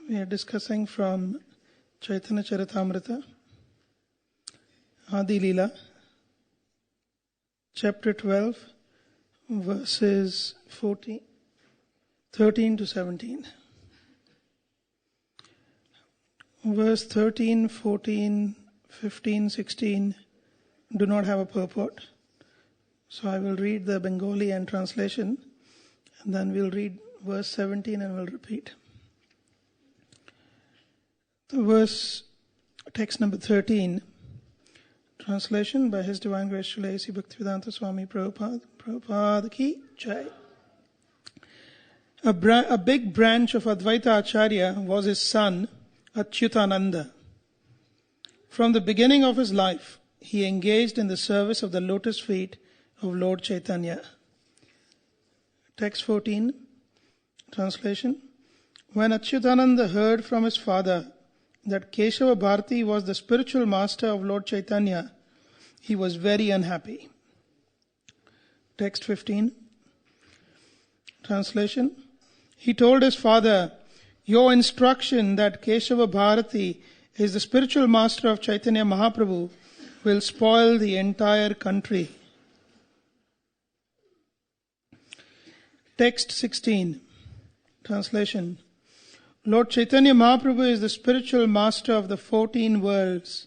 We are discussing from Chaitanya Charitamrita, Adi Lila, chapter 12, verses 13 to 17. Verse 13, 14, 15, 16 do not have a purport. So I will read the Bengali and translation, and then we'll read verse 17 and we'll repeat. The verse, text number 13, translation by His Divine Grace Srila A.C. Bhaktivedanta Swami Prabhupada Ki Jai. A big branch of Advaita Acharya was his son, Achyutananda. From the beginning of his life, he engaged in the service of the lotus feet of Lord Chaitanya. Text 14, translation. When Achyutananda heard from his father that Keshava Bharati was the spiritual master of Lord Chaitanya, he was very unhappy. Text 15, translation. He told his father, "Your instruction that Keshava Bharati is the spiritual master of Chaitanya Mahaprabhu will spoil the entire country." Text 16, translation. Lord Chaitanya Mahaprabhu is the spiritual master of the 14 worlds,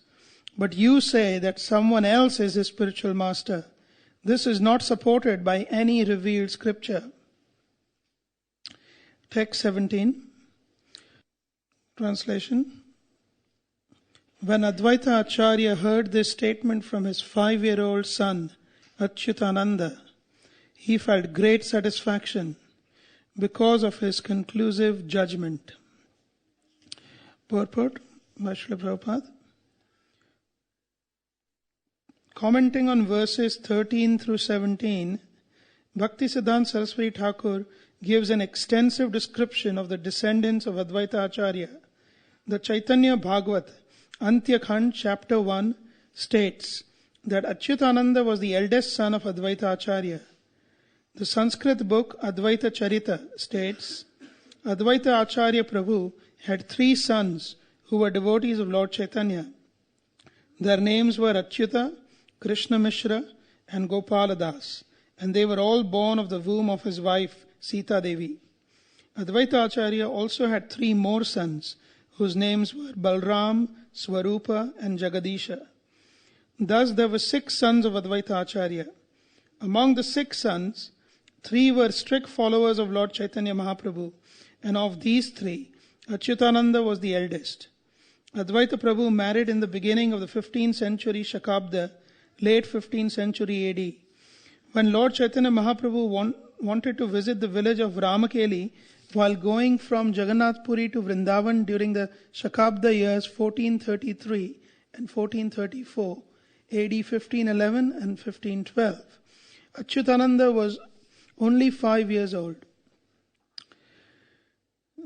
but you say that someone else is his spiritual master. This is not supported by any revealed scripture. Text 17, translation. When Advaita Acharya heard this statement from his 5-year-old son, Achyutananda, he felt great satisfaction because of his conclusive judgment. Purport by Srila Prabhupada. Commenting on verses 13 through 17, Bhaktisiddhanta Saraswati Thakur gives an extensive description of the descendants of Advaita Acharya. The Chaitanya Bhagavat, Antya Khand, chapter 1, states that Achyutananda was the eldest son of Advaita Acharya. The Sanskrit book Advaita Charita states, Advaita Acharya Prabhu had 3 sons who were devotees of Lord Chaitanya. Their names were Achyuta, Krishna Mishra, and Gopala Das, and they were all born of the womb of his wife Sita Devi. Advaita Acharya also had 3 more sons, whose names were Balram, Swarupa, and Jagadisha. Thus there were 6 sons of Advaita Acharya. Among the 6 sons, 3 were strict followers of Lord Chaitanya Mahaprabhu, and of these 3, Achyutananda was the eldest. Advaita Prabhu married in the beginning of the 15th century Shakabda, late 15th century AD. When Lord Chaitanya Mahaprabhu wanted to visit the village of Ramakeli while going from Jagannath Puri to Vrindavan during the Shakabda years 1433 and 1434, AD 1511 and 1512, Achyutananda was only 5 years old.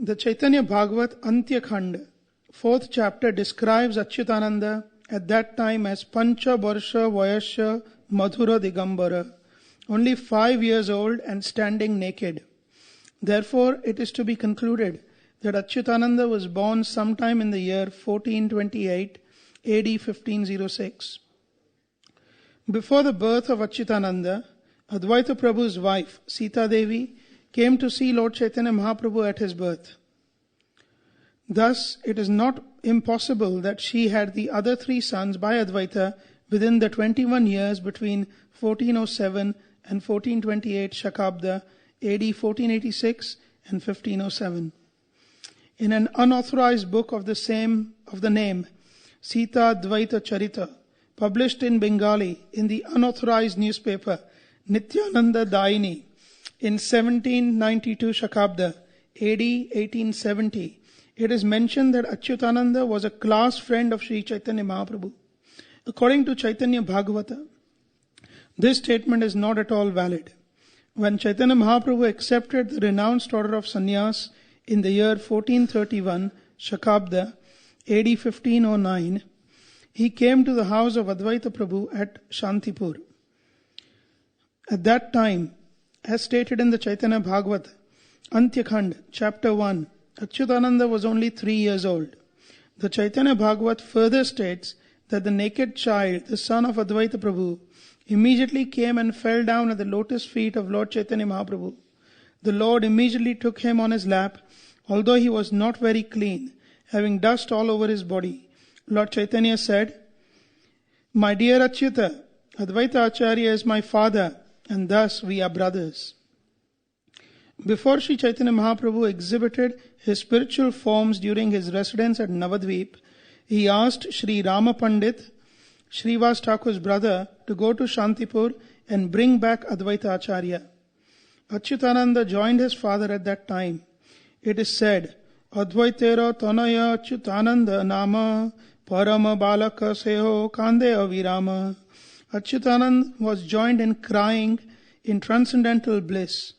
The Chaitanya Bhagavat Antya Khand, 4th chapter, describes Achyutananda at that time as Pancha Barsha Vayasya Madhura Digambara, only 5 years old and standing naked. Therefore, it is to be concluded that Achyutananda was born sometime in the year 1428, AD 1506. Before the birth of Achyutananda, Advaita Prabhu's wife, Sita Devi, came to see Lord Chaitanya Mahaprabhu at his birth. Thus, it is not impossible that she had the other 3 sons by Advaita within the 21 years between 1407 and 1428 Shakabda, AD 1486 and 1507. In an unauthorized book of the name Sita Advaita Charita, published in Bengali in the unauthorized newspaper Nityananda Daini in 1792 Shakabda, AD 1870, it is mentioned that Achyutananda was a class friend of Sri Chaitanya Mahaprabhu. According to Chaitanya Bhagavata, this statement is not at all valid. When Chaitanya Mahaprabhu accepted the renounced order of sannyas in the year 1431, Shakabda, AD 1509, he came to the house of Advaita Prabhu at Shantipur. At that time, as stated in the Chaitanya Bhagavat, Antya Khand, chapter 1, Achyutananda was only 3 years old. The Chaitanya Bhagavat further states that the naked child, the son of Advaita Prabhu, immediately came and fell down at the lotus feet of Lord Chaitanya Mahaprabhu. The Lord immediately took him on his lap, although he was not very clean, having dust all over his body. Lord Chaitanya said, "My dear Achyuta, Advaita Acharya is my father, and thus we are brothers." Before Sri Chaitanya Mahaprabhu exhibited his spiritual forms during his residence at Navadvip, he asked Sri Rama Pandit, Srivas Thakur's brother, to go to Shantipur and bring back Advaita Acharya. Achyutananda joined his father at that time. It is said, Advaitera Tanaya Achyutananda Nama Parama Balaka Seho Kande Avirama. Achyutananda was joined in crying in transcendental bliss.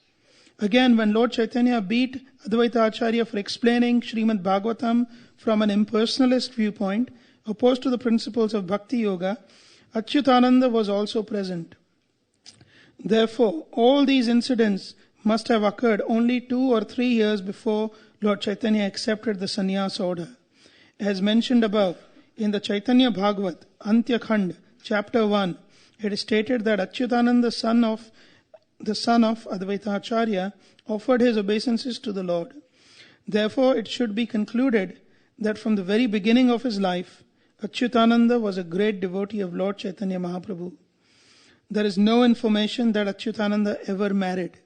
Again, when Lord Chaitanya beat Advaita Acharya for explaining Srimad Bhagavatam from an impersonalist viewpoint, opposed to the principles of Bhakti Yoga, Achyutananda was also present. Therefore, all these incidents must have occurred only 2 or 3 years before Lord Chaitanya accepted the sannyas order. As mentioned above, in the Chaitanya Bhagavat, Antya Khand, chapter 1, it is stated that Achyutananda, the son of Advaita Acharya, offered his obeisances to the Lord. Therefore, it should be concluded that from the very beginning of his life, Achyutananda was a great devotee of Lord Chaitanya Mahaprabhu. There is no information that Achyutananda ever married,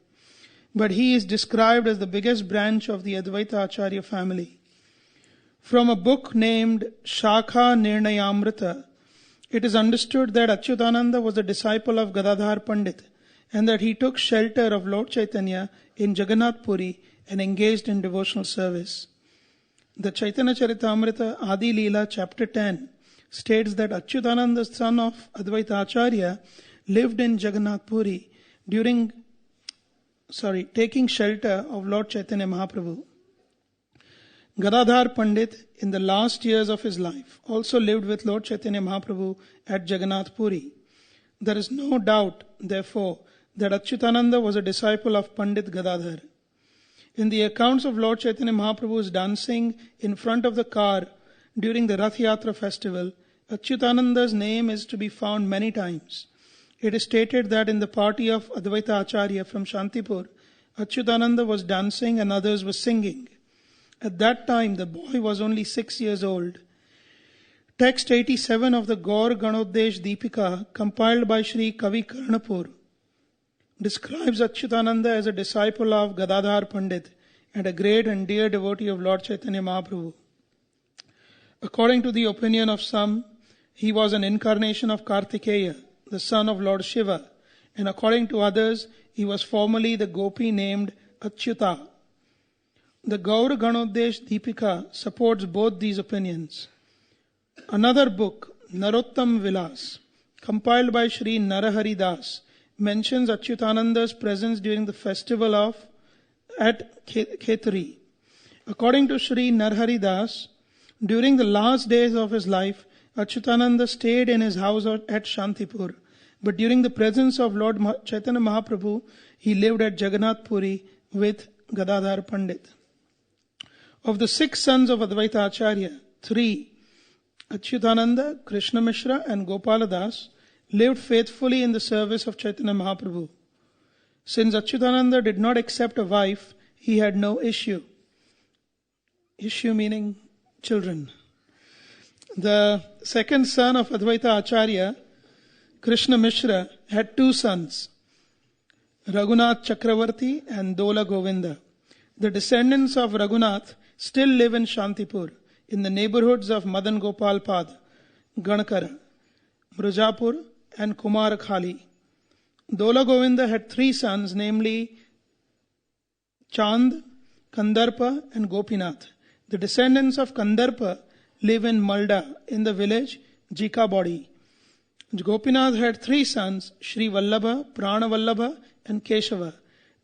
but he is described as the biggest branch of the Advaita Acharya family. From a book named Shakha Nirnayamrita, it is understood that Achyutananda was a disciple of Gadadhar Pandit and that he took shelter of Lord Chaitanya in Jagannath Puri and engaged in devotional service. The Chaitanya Charitamrita Adi Lila chapter 10 states that Achyutananda, son of Advaita Acharya, lived in Jagannath Puri taking shelter of Lord Chaitanya Mahaprabhu. Gadadhar Pandit, in the last years of his life, also lived with Lord Chaitanya Mahaprabhu at Jagannath Puri. There is no doubt, therefore, that Achyutananda was a disciple of Pandit Gadadhar. In the accounts of Lord Chaitanya Mahaprabhu's dancing in front of the car during the Rath Yatra festival, Achyutananda's name is to be found many times. It is stated that in the party of Advaita Acharya from Shantipur, Achyutananda was dancing and others were singing. At that time, the boy was only 6 years old. Text 87 of the Gaur Ganodesh Deepika, compiled by Sri Kavi Karnapur, describes Achyutananda as a disciple of Gadadhar Pandit and a great and dear devotee of Lord Chaitanya Mahaprabhu. According to the opinion of some, he was an incarnation of Kartikeya, the son of Lord Shiva, and according to others, he was formerly the gopi named Achyuta. The Gaur Ganodesh Deepika supports both these opinions. Another book, Narottam Vilas, compiled by Sri Narahari Das, mentions Achyutananda's presence during the festival at Khetri. According to Sri Narahari Das, during the last days of his life, Achyutananda stayed in his house at Shantipur, but during the presence of Lord Chaitanya Mahaprabhu, he lived at Jagannath Puri with Gadadhar Pandit. Of the 6 sons of Advaita Acharya, 3, Achyutananda, Krishna Mishra and Gopala Das, lived faithfully in the service of Chaitanya Mahaprabhu. Since Achyutananda did not accept a wife, he had no issue. Issue meaning children. The second son of Advaita Acharya, Krishna Mishra, had 2 sons, Raghunath Chakravarti and Dola Govinda. The descendants of Raghunath still live in Shantipur, in the neighborhoods of Madan Gopal Pad, Ganakara, Brajapur and Kumar Khali. Dola Govinda had 3 sons, namely Chand, Kandarpa and Gopinath. The descendants of Kandarpa live in Malda, in the village Jikabadi. Gopinath had 3 sons, Shri Vallabha, Prana Vallabha and Keshava.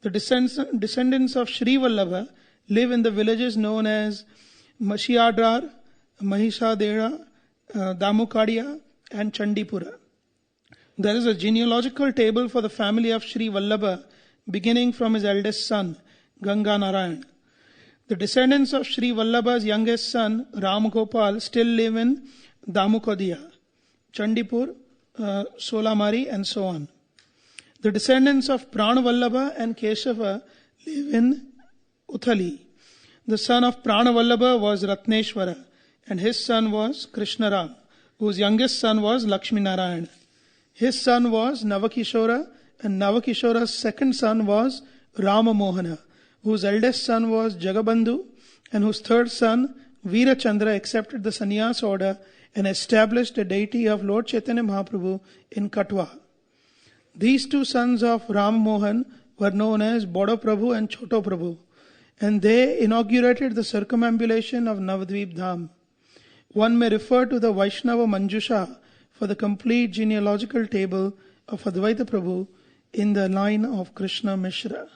The descendants of Shri Vallabha live in the villages known as Mashiadrar, Mahisadera, Damukadia and Chandipura. There is a genealogical table for the family of Shri Vallabha beginning from his eldest son, Ganga Narayan. The descendants of Sri Vallabha's youngest son, Ram Gopal, still live in Damukodiya, Chandipur, Solamari, and so on. The descendants of Pranavallabha and Keshava live in Uthali. The son of Pranavallabha was Ratneshwara, and his son was Krishnaram, whose youngest son was Lakshmi Narayan. His son was Navakishora, and Navakishora's second son was Ramamohana, whose eldest son was Jagabandhu, and whose third son, Veerachandra, accepted the sannyas order and established a deity of Lord Chaitanya Mahaprabhu in Katwa. These two sons of Ram Mohan were known as Bodo Prabhu and Choto Prabhu, and they inaugurated the circumambulation of Navadvip Dham. One may refer to the Vaishnava Manjusha for the complete genealogical table of Advaita Prabhu in the line of Krishna Mishra.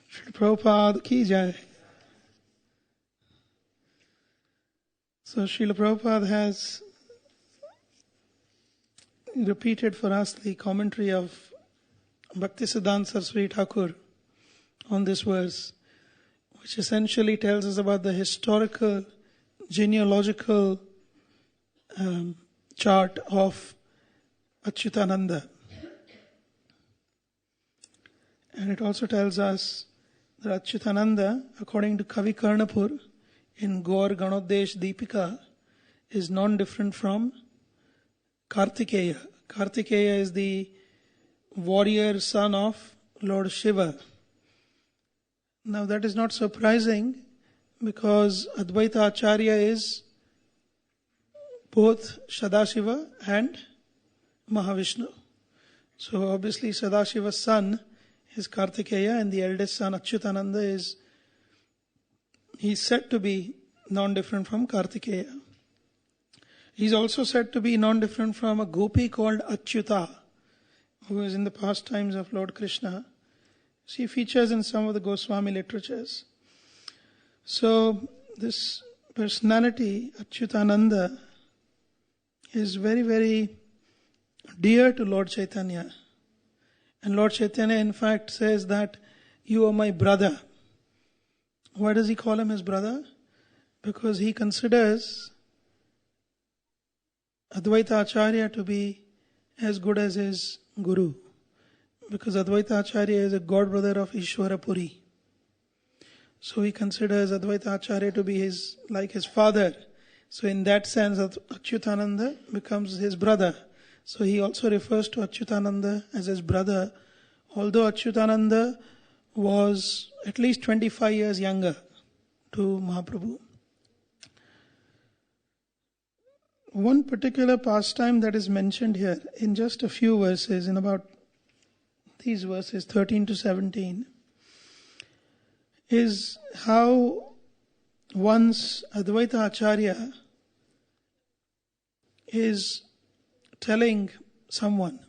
Shri Prabhupada ki jai. So Srila Prabhupada has repeated for us the commentary of Bhaktisiddhanta Saraswati Thakur on this verse, which essentially tells us about the historical, genealogical chart of Achyutananda. And it also tells us that Achyutananda, according to Kavi Karnapur, in Gaur Ganodesh Deepika, is non-different from Kartikeya. Kartikeya is the warrior son of Lord Shiva. Now that is not surprising because Advaita Acharya is both Sadashiva and Mahavishnu. So obviously Sadashiva's son is Kartikeya and the eldest son Achyutananda he's said to be non-different from Kartikeya. He's also said to be non-different from a gopi called Achyuta, who is in the pastimes of Lord Krishna. She features in some of the Goswami literatures. So this personality, Achyutananda, is very, very dear to Lord Chaitanya. And Lord Chaitanya in fact says that you are my brother. Why does he call him his brother? Because he considers Advaita Acharya to be as good as his guru. Because Advaita Acharya is a god brother of Ishwara Puri. So he considers Advaita Acharya to be like his father. So in that sense, Achyutananda becomes his brother. So he also refers to Achyutananda as his brother, although Achyutananda was at least 25 years younger to Mahaprabhu. One particular pastime that is mentioned here in just a few verses, in about these verses 13 to 17, is how once Advaita Acharya is telling someone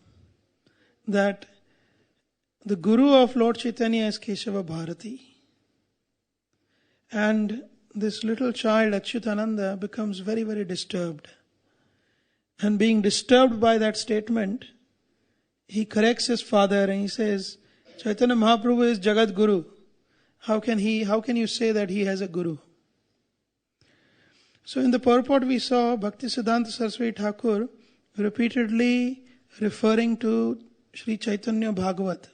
that the guru of Lord Chaitanya is Keshava Bharati. And this little child, Achyutananda, becomes very, very disturbed. And being disturbed by that statement, he corrects his father and he says, Chaitanya Mahaprabhu is Jagat Guru. How can you say that he has a guru? So in the purport we saw Bhaktisiddhanta Saraswati Thakur repeatedly referring to Sri Chaitanya Bhagavat.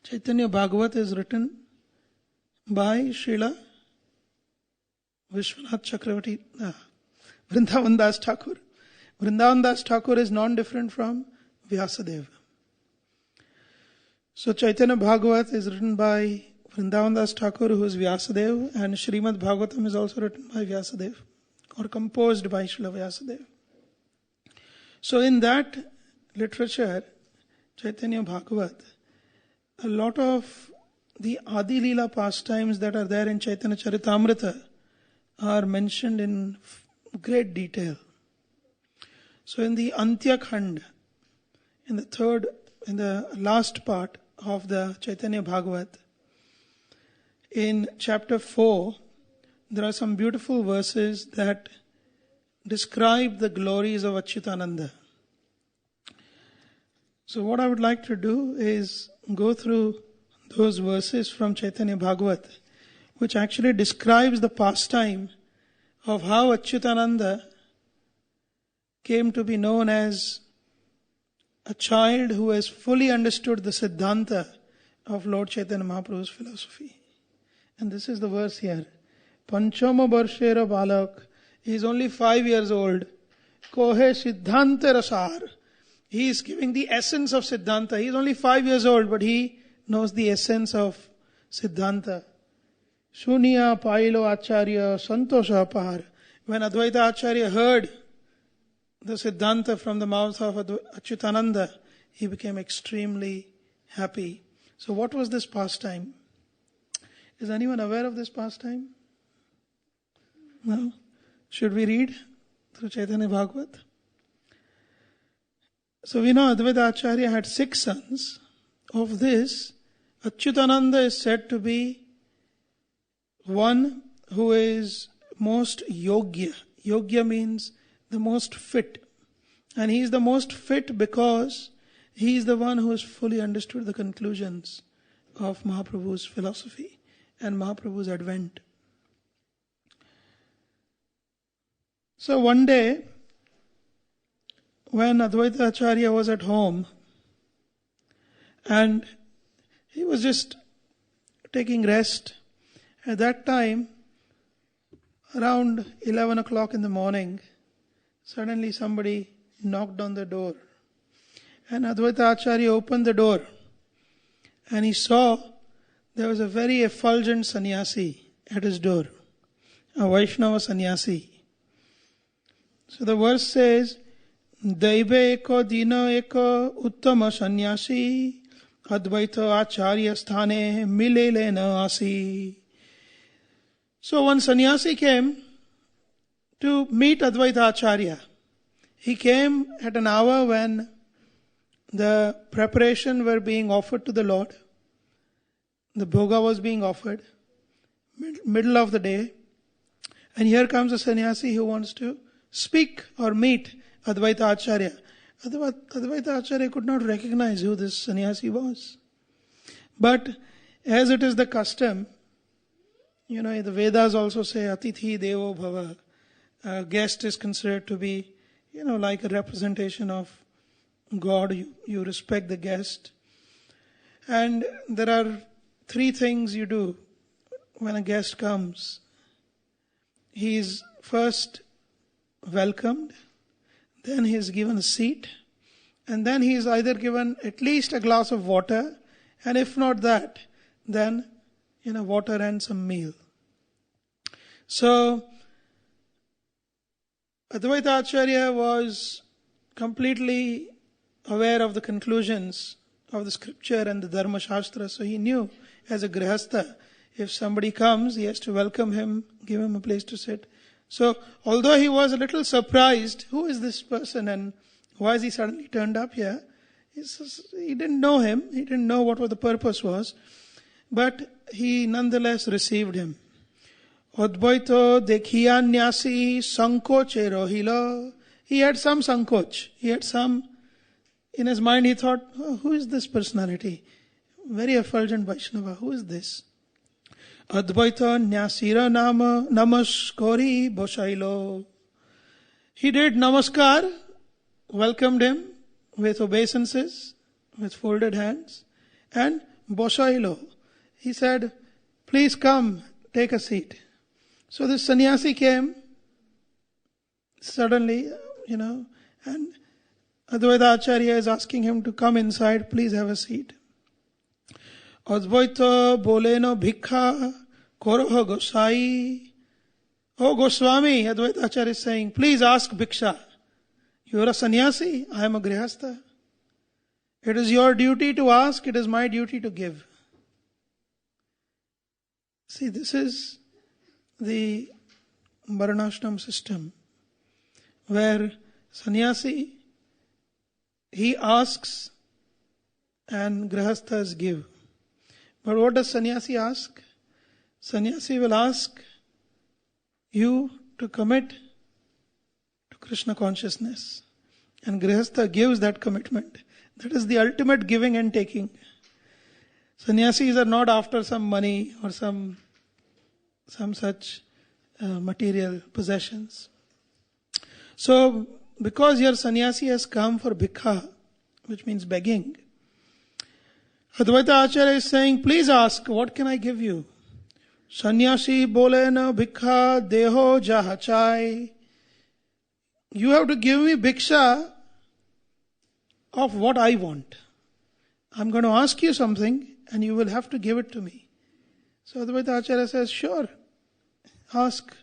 Chaitanya Bhagavat is written by Srila Vishwanath Chakravarti, Vrindavan Das Thakur. Vrindavan Das Thakur is non-different from Vyasadeva. So Chaitanya Bhagavat is written by Vrindavan Das Thakur, who is Vyasadeva, and Srimad Bhagavatam is also written by Vyasadeva, or composed by Srila Vyasadeva. So in that literature, Chaitanya Bhagavat, a lot of the Adi Leela pastimes that are there in Chaitanya Charitamrita are mentioned in great detail. So in the Antya Khand, in the last part of the Chaitanya Bhagavat, in chapter 4, there are some beautiful verses that describe the glories of Achyutananda. So what I would like to do is go through those verses from Chaitanya Bhagavat which actually describes the pastime of how Achyutananda came to be known as a child who has fully understood the Siddhanta of Lord Chaitanya Mahaprabhu's philosophy. And this is the verse here. Panchama Barshera Balak. He is only 5 years old. Kohe Siddhanta Rasar. He is giving the essence of Siddhanta. He is only 5 years old, but he knows the essence of Siddhanta. Shunya Pailo Acharya Santosha Par. When Advaita Acharya heard the Siddhanta from the mouth of Achyutananda, he became extremely happy. So what was this pastime? Is anyone aware of this pastime? No? Should we read through Chaitanya Bhagavat? So we know Advaita Acharya had 6 sons. Of this, Achyutananda is said to be one who is most yogya. Yogya means the most fit. And he is the most fit because he is the one who has fully understood the conclusions of Mahaprabhu's philosophy and Mahaprabhu's advent. So one day, when Advaita Acharya was at home and he was just taking rest, at that time, around 11 o'clock in the morning, suddenly somebody knocked on the door. And Advaita Acharya opened the door and he saw there was a very effulgent sannyasi at his door, a Vaishnava sannyasi. So the verse says, Daive eko dina eko uttama sannyasi Advaita Acharya sthane milele na asi. So one sannyasi came to meet Advaita Acharya. He came at an hour when the preparation were being offered to the Lord. The bhoga was being offered, middle of the day. And here comes a sannyasi who wants to speak or meet Advaita Acharya. Advaita Acharya could not recognize who this sannyasi was. But as it is the custom, the Vedas also say, Atithi Devo Bhava. A guest is considered to be, like a representation of God. You respect the guest. And there are 3 things you do when a guest comes. He is first welcomed, then he is given a seat, and then he is either given at least a glass of water, and if not that, then water and some meal. So Advaita Acharya was completely aware of the conclusions of the scripture and the Dharma Shastra, so he knew as a grihastha, if somebody comes, he has to welcome him, give him a place to sit. So, although he was a little surprised, who is this person and why is he suddenly turned up here? He didn't know him, he didn't know what the purpose was, but he nonetheless received him. Advaita dekhiya nyasi sankoche rohila. He had some sankoch, in his mind he thought, who is this personality? Very effulgent Vaishnava, who is this? Advaita Nyasira Nama Namaskari Boshailo. He did namaskar, welcomed him with obeisances, with folded hands, and Boshailo. He said, please come, take a seat. So this sannyasi came suddenly, and Advaita Acharya is asking him to come inside, please have a seat. Advaita boleno bhikha koroha gosai. Oh Goswami, Advaita Acharya is saying, please ask bhiksha. You are a sannyasi, I am a grihastha. It is your duty to ask, it is my duty to give. See, this is the Varnashram system, where sannyasi, he asks and grihasthas give. But what does sannyasi ask? Sannyasi will ask you to commit to Krishna consciousness. And grihastha gives that commitment. That is the ultimate giving and taking. Sannyasis are not after some money or some some such material possessions. So, because your sannyasi has come for bhikha, which means begging, Advaita Acharya is saying, please ask, what can I give you? Sannyasi bole na bhikha deho jahachai. You have to give me bhiksha of what I want. I'm going to ask you something and you will have to give it to me. So Advaita Acharya says, sure, ask.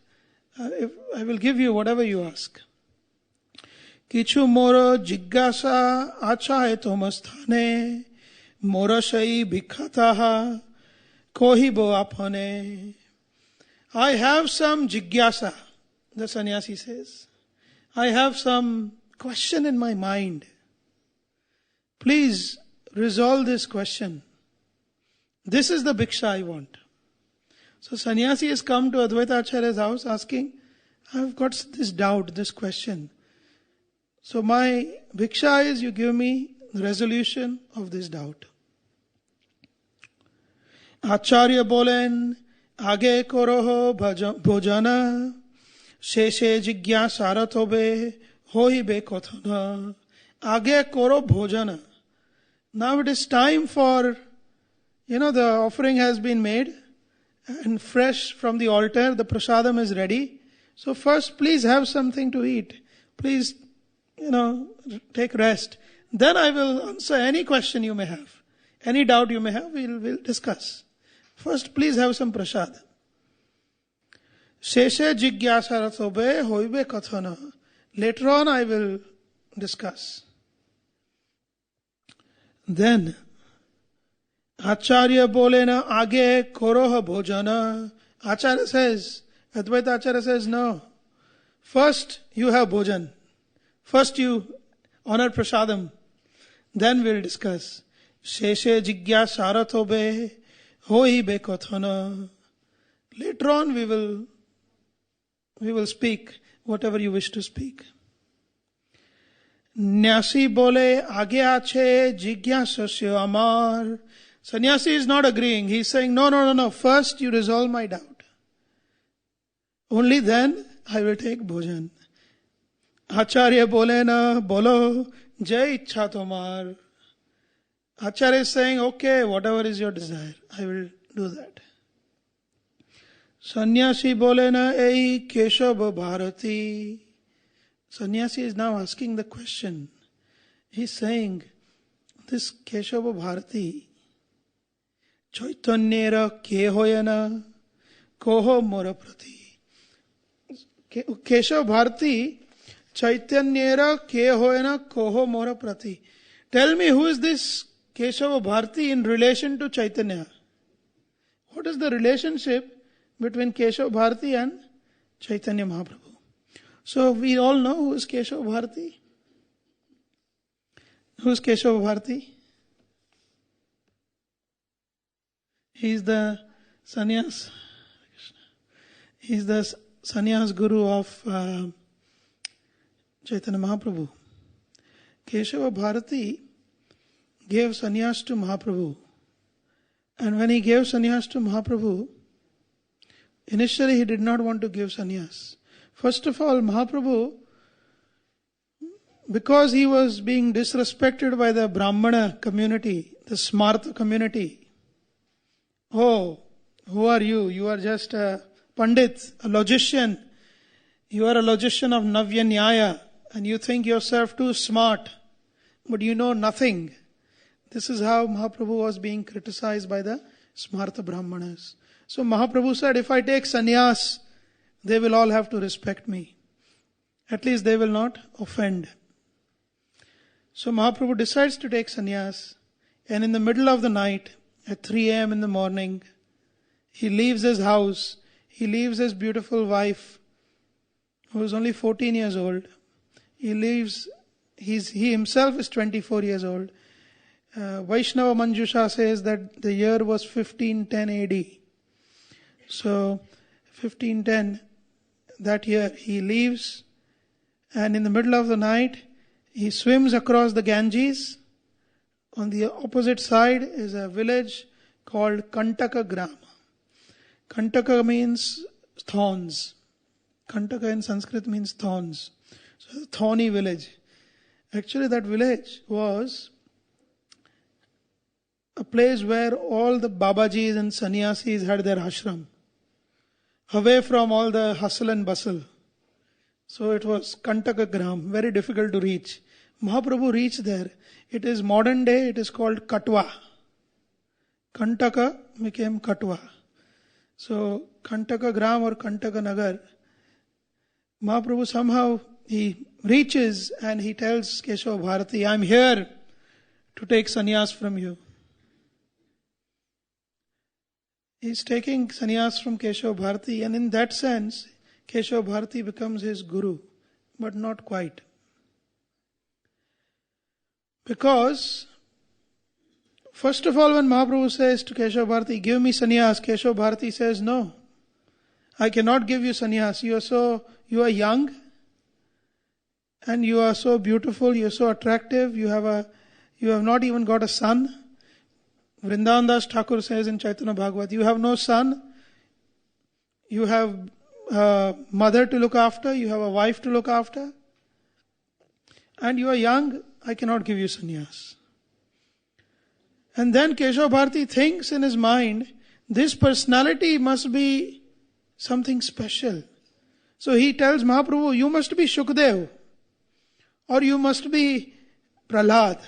If I will give you whatever you ask. Kichu moro jigyasa achahe tomasthane morashai bhikhataha kohibo apane. I have some jigyasa, the sannyasi says. I have some question in my mind. Please resolve this question. This is the bhiksha I want. So sannyasi has come to Advaita Acharya's house asking, I've got this doubt, this question. So my bhiksha is you give me the resolution of this doubt. Acharya bolen, age koroho bhojana, sheshe jigyasara tobe, hoibe kothana. Age koro bhojana. Now it is time for, the offering has been made and fresh from the altar, the prasadam is ready. So first please have something to eat. Please, take rest. Then I will answer any question you may have. Any doubt you may have, we'll discuss. First please have some prasad. Sheshe jigyasara tobe hoibe kathana. Later on I will discuss. Then Acharya bolena age koroha bhojana. Acharya says, Advaita Acharya says, no. First you have bhojan. First you honor prasadam. Then we'll discuss. Sheshe jigyasara tobe hoi be kathana. Later on we will speak whatever you wish to speak. Nyasi bole age ache jigyasasya amar. Sannyasi is not agreeing. He is saying, no. First you resolve my doubt. Only then I will take bhojan. Acharya bole na bolo jai ichha tomar. Acharya is saying, okay, whatever is your desire, I will do that. Sannyasi bole na ei Keshava Bharati. Sannyasi is now asking the question. He is saying, this Keshava Bharati, Chaitanyera ke hoyana koho mora prati. Keshava Bharati, Chaitanyera ke hoyana koho mora prati. Tell me, who is this Keshava Bharati in relation to Chaitanya? What is the relationship between Keshava Bharati and Chaitanya Mahaprabhu? So we all know who is Keshava Bharati. Who is Keshava Bharati? He is the sannyas. He is the sannyas guru of Chaitanya Mahaprabhu. Keshava Bharati gave sannyas to Mahaprabhu. And when he gave sannyas to Mahaprabhu, initially he did not want to give sannyas. First of all, Mahaprabhu, because he was being disrespected by the Brahmana community, the Smartha community. Oh, who are you? You are just a Pandit, a logician. You are a logician of Navya Nyaya and you think yourself too smart, but you know nothing. This is how Mahaprabhu was being criticized by the Smartha Brahmanas. So Mahaprabhu said, if I take sannyas, they will all have to respect me. At least they will not offend. So Mahaprabhu decides to take sannyas, and in the middle of the night, at 3 a.m. in the morning, he leaves his house, he leaves his beautiful wife, who is only 14 years old. He himself is 24 years old. Vaishnava Manjusha says that the year was 1510 AD. So, 1510, that year, he leaves, and in the middle of the night, he swims across the Ganges. On the opposite side is a village called Kantaka Grama. Kantaka means thorns. Kantaka in Sanskrit means thorns. So a thorny village. Actually that village was a place where all the Babajis and sannyasis had their ashram. Away from all the hustle and bustle. So it was Kantaka Gram, very difficult to reach. Mahaprabhu reached there. It is modern day, it is called Katwa. Kantaka became Katwa. So Kantaka Gram or Kantaka Nagar, Mahaprabhu somehow he reaches and he tells Keshava Bharati, I am here to take sannyas from you. He is taking sannyas from Keshava Bharati, and in that sense, Keshava Bharati becomes his guru, but not quite. Because, first of all, when Mahaprabhu says to Keshava Bharati, give me sannyas, Keshava Bharati says, no, I cannot give you sannyas. You are young, and you are so beautiful, you are so attractive, you have not even got a son. Vrindavan Das Thakur says in Chaitanya Bhagavat, you have no son, you have a mother to look after, you have a wife to look after, and you are young, I cannot give you sannyas. And then Keshava Bharati thinks in his mind, this personality must be something special. So he tells Mahaprabhu, you must be Shukdev, or you must be Prahlad.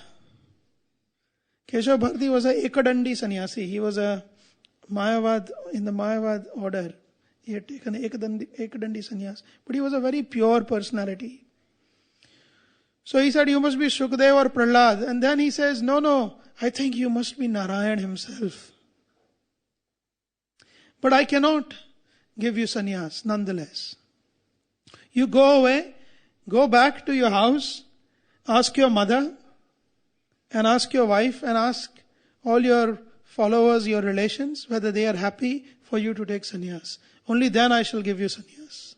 Keshava Bharati was a Ekadandi sannyasi. He was a Mayavad, in the Mayavad order. He had taken Ekadandi sannyas. But he was a very pure personality. So he said, you must be Shukdev or Prahlad. And then he says, no, I think you must be Narayan himself. But I cannot give you sannyas nonetheless. You go away, go back to your house, ask your mother, and ask your wife, and ask all your followers, your relations, whether they are happy for you to take sannyas. Only then I shall give you sannyas.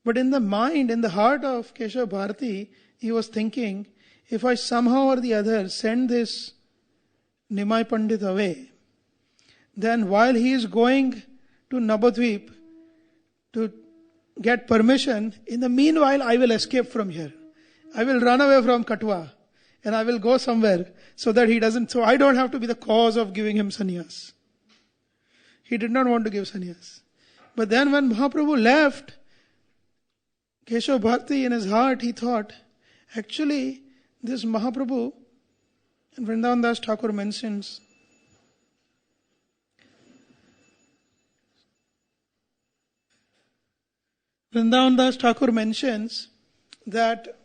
But in the mind, in the heart of Keshava Bharati, he was thinking, if I somehow or the other send this Nimai Pandit away, then while he is going to Nabadvip to get permission, in the meanwhile I will escape from here. I will run away from Katwa. And I will go somewhere so that so I don't have to be the cause of giving him sannyas. He did not want to give sannyas. But then when Mahaprabhu left, Keshava Bharati in his heart, he thought, actually, this Mahaprabhu, and Vrindavan Das Thakur mentions, that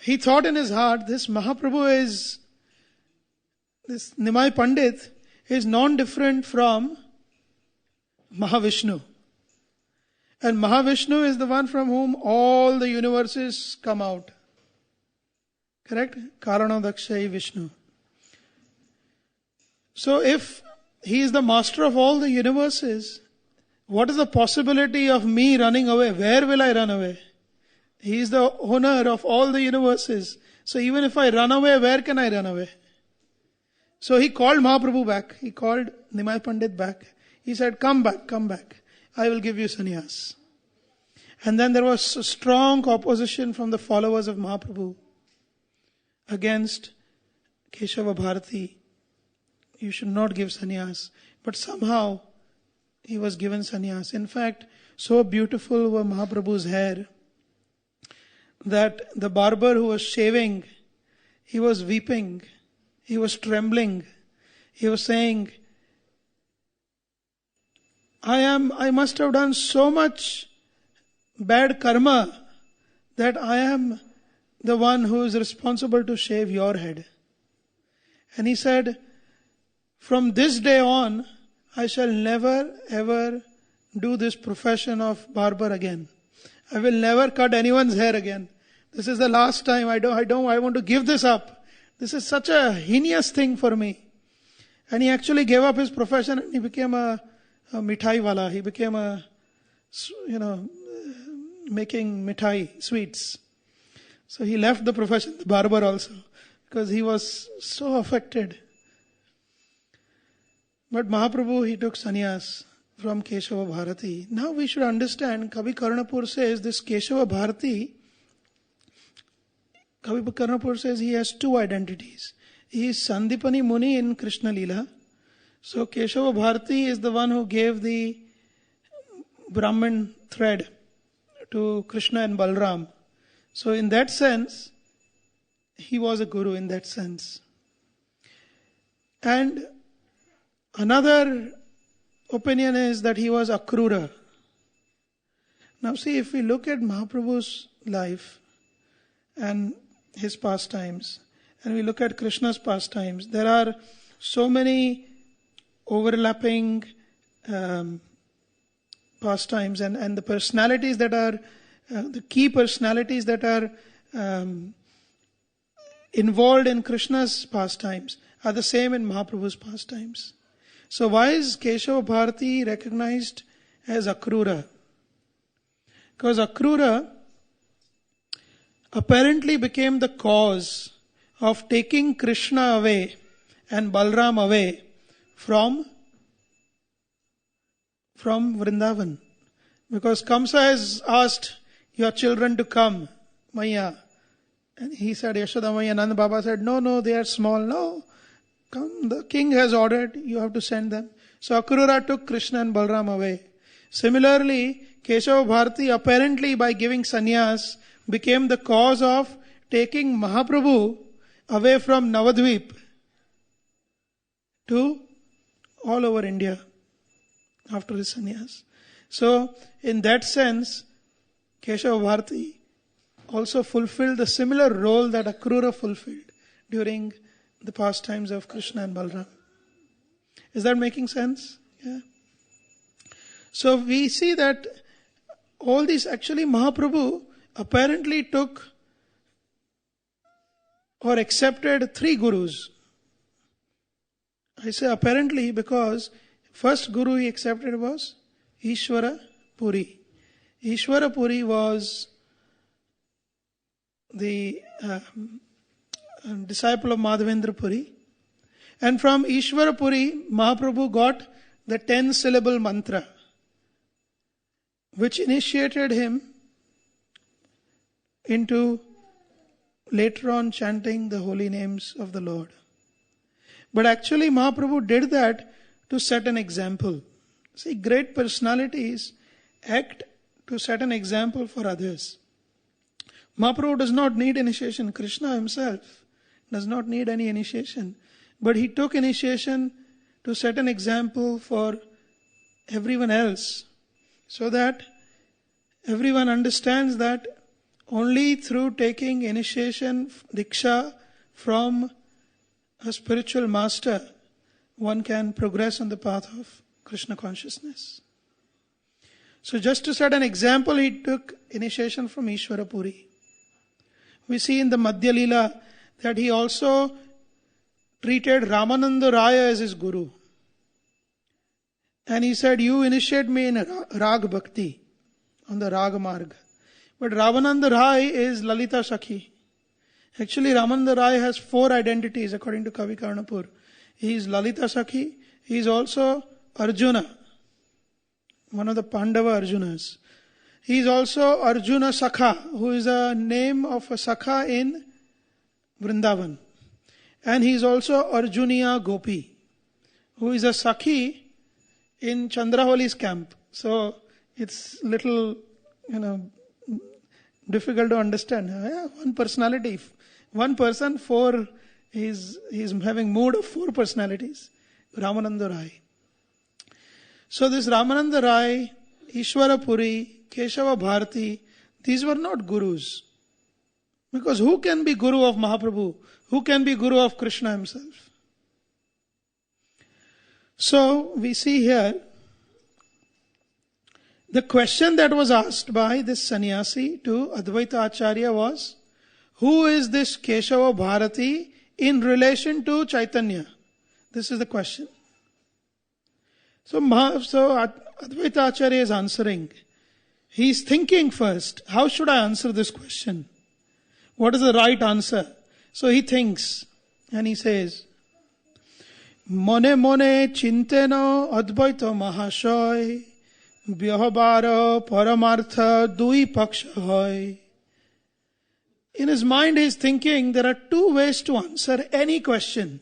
he thought in his heart, this Mahaprabhu this Nimai Pandit is non-different from Mahavishnu. And Mahavishnu is the one from whom all the universes come out. Correct? Karanadakshayi Vishnu. So if he is the master of all the universes, what is the possibility of me running away? Where will I run away? He is the owner of all the universes. So even if I run away, where can I run away? So he called Mahaprabhu back. He called Nimai Pandit back. He said, come back. I will give you sannyas. And then there was a strong opposition from the followers of Mahaprabhu against Keshava Bharati. You should not give sannyas. But somehow he was given sannyas. In fact, so beautiful were Mahaprabhu's hair that the barber who was shaving, he was weeping, he was trembling, he was saying, I must have done so much bad karma that I am the one who is responsible to shave your head. And he said, from this day on, I shall never ever do this profession of barber again. I will never cut anyone's hair again. This is the last time. I want to give this up. This is such a heinous thing for me. And he actually gave up his profession and he became a mithai wala. He became making mithai, sweets. So he left the profession, the barber also, because he was so affected. But Mahaprabhu, he took sannyas from Keshava Bharati. Now we should understand, Kavi Karnapur says this Keshava Bharati, Kavi Karnapur says he has two identities. He is Sandipani Muni in Krishna Lila. So Keshava Bharati is the one who gave the Brahman thread to Krishna and Balram. So in that sense, he was a guru in that sense. And another opinion is that he was Akrura. Now see, if we look at Mahaprabhu's life and his pastimes, and we look at Krishna's pastimes, there are so many overlapping pastimes and the personalities that are, the key personalities that are involved in Krishna's pastimes are the same in Mahaprabhu's pastimes. So why is Keshava Bharati recognized as Akrura? Because Akrura apparently became the cause of taking Krishna away and Balram away from Vrindavan. Because Kamsa has asked your children to come, Maya. And he said, Yashoda Maya. Nanda Baba said, no, they are small. No, come, the king has ordered, you have to send them. So Akrura took Krishna and Balram away. Similarly, Keshava Bharati apparently by giving sannyas became the cause of taking Mahaprabhu away from Navadvip to all over India after his sannyas. So, in that sense, Keshava Bharati also fulfilled the similar role that Akrura fulfilled during the pastimes of Krishna and Balram. Is that making sense? Yeah. So we see that all these, actually Mahaprabhu apparently took or accepted 3 gurus. I say apparently because first guru he accepted was Ishvara Puri. Ishvara Puri was the disciple of Madhavendra Puri. And from Ishvara Puri, Mahaprabhu got the 10-syllable mantra, which initiated him into later on chanting the holy names of the Lord. But actually Mahaprabhu did that to set an example. See, great personalities act to set an example for others. Mahaprabhu does not need initiation. Krishna himself does not need any initiation. But he took initiation to set an example for everyone else, so that everyone understands that only through taking initiation, diksha from a spiritual master, one can progress on the path of Krishna consciousness. So just to set an example, he took initiation from Ishvara Puri. We see in the Madhya Lila that he also treated Ramananda Raya as his guru. And he said, you initiate me in Rag Bhakti, on the Raga Marga. But Ramananda Rai is Lalita Sakhi. Actually, Ramananda Rai has 4 identities according to Kavi Karnapur. He is Lalita Sakhi. He is also Arjuna, one of the Pandava Arjunas. He is also Arjuna Sakha, who is a name of a Sakha in Vrindavan. And he is also Arjuniya Gopi, who is a Sakhi in Chandraholi's camp. So it's little, difficult to understand. One personality, one person, 4, he's having mood of 4 personalities. Ramananda Rai. So this Ramananda Rai, Ishvara Puri, Keshava Bharati, these were not gurus. Because who can be guru of Mahaprabhu? Who can be guru of Krishna himself? So we see here, the question that was asked by this sannyasi to Advaita Acharya was, who is this Keshava Bharati in relation to Chaitanya? This is the question. So Advaita Acharya is answering. He is thinking first, how should I answer this question? What is the right answer? So he thinks and he says, Mone mone chinteno advaita mahashoy, vyavhara paramartha dui paksha hoy. In his mind he is thinking there are two ways to answer any question.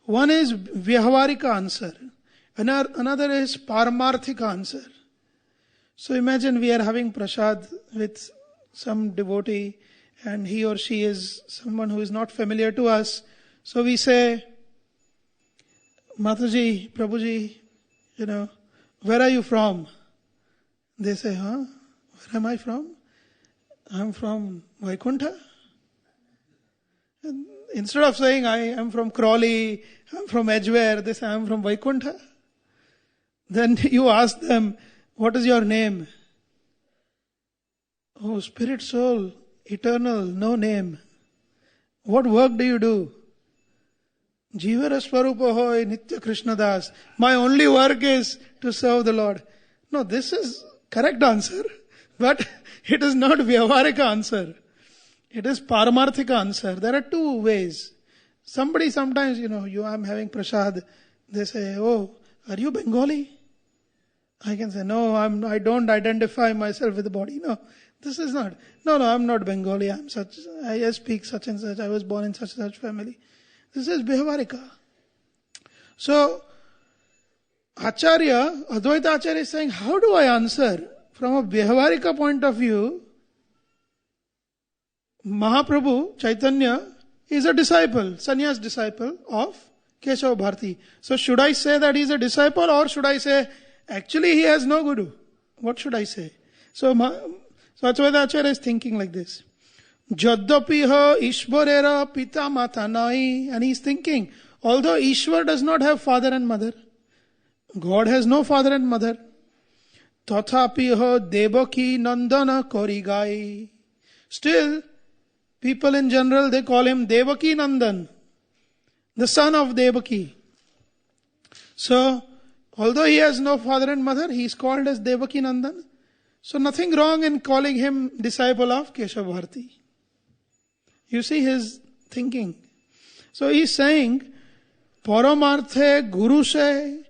One is Vyahavarika answer. Another is Paramarthika answer. So imagine we are having prasad with some devotee and he or she is someone who is not familiar to us. So we say, Mataji, Prabhuji, where are you from? They say, where am I from? I'm from Vaikuntha. And instead of saying I am from Crawley, I'm from Edgware, they say I am from Vaikuntha. Then you ask them, what is your name? Oh, spirit, soul, eternal, no name. What work do you do? Jivara Swarupa hoy Nitya Krishna Das. My only work is to serve the Lord. No, this is correct answer, but it is not Vyahavarika answer. It is Paramarthika answer. There are two ways. Somebody sometimes, I'm having prasad. They say, oh, are you Bengali? I can say, no, I don't identify myself with the body. No, this is not. No, I'm not Bengali. I speak such and such. I was born in such and such family. This is Vyahavarika. So, Acharya, Advaita Acharya is saying, how do I answer? From a Vyahavarika point of view, Mahaprabhu, Chaitanya, is a disciple, sannyas disciple of Keshava Bharati. So should I say that he is a disciple or should I say, actually he has no guru? What should I say? So Advaita Acharya is thinking like this. Jaddapiha Ishvarera Pita Mata Nai. And he is thinking, although Ishvar does not have father and mother, God has no father and mother, Tathapiha Devaki Nandana Korigai. Still, people in general, they call him Devaki Nandan, the son of Devaki. So, although he has no father and mother, he is called as Devaki Nandan. So nothing wrong in calling him disciple of Keshava Bharati. You see his thinking. So he is saying, Paramarthe Guru se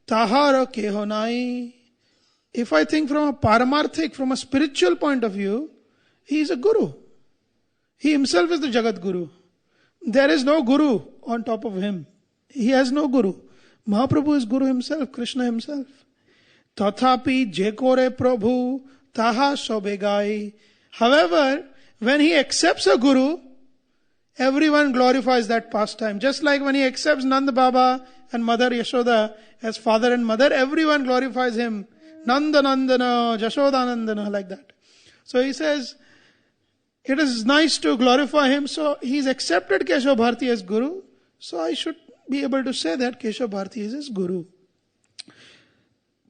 tahara kehonai. If I think from a paramarthik, from a spiritual point of view, he is a guru. He himself is the Jagat Guru. There is no guru on top of him. He has no guru. Mahaprabhu is Guru himself, Krishna himself. Tathapi jekore prabhu taha sobegai. However, when he accepts a guru, everyone glorifies that pastime. Just like when he accepts Nanda Baba and Mother Yashoda as father and mother, everyone glorifies him. Nanda Nandana, Jashoda Nandana, like that. So he says, it is nice to glorify him, so he's accepted Keshava Bharati as Guru. So I should be able to say that Keshava Bharati is his Guru.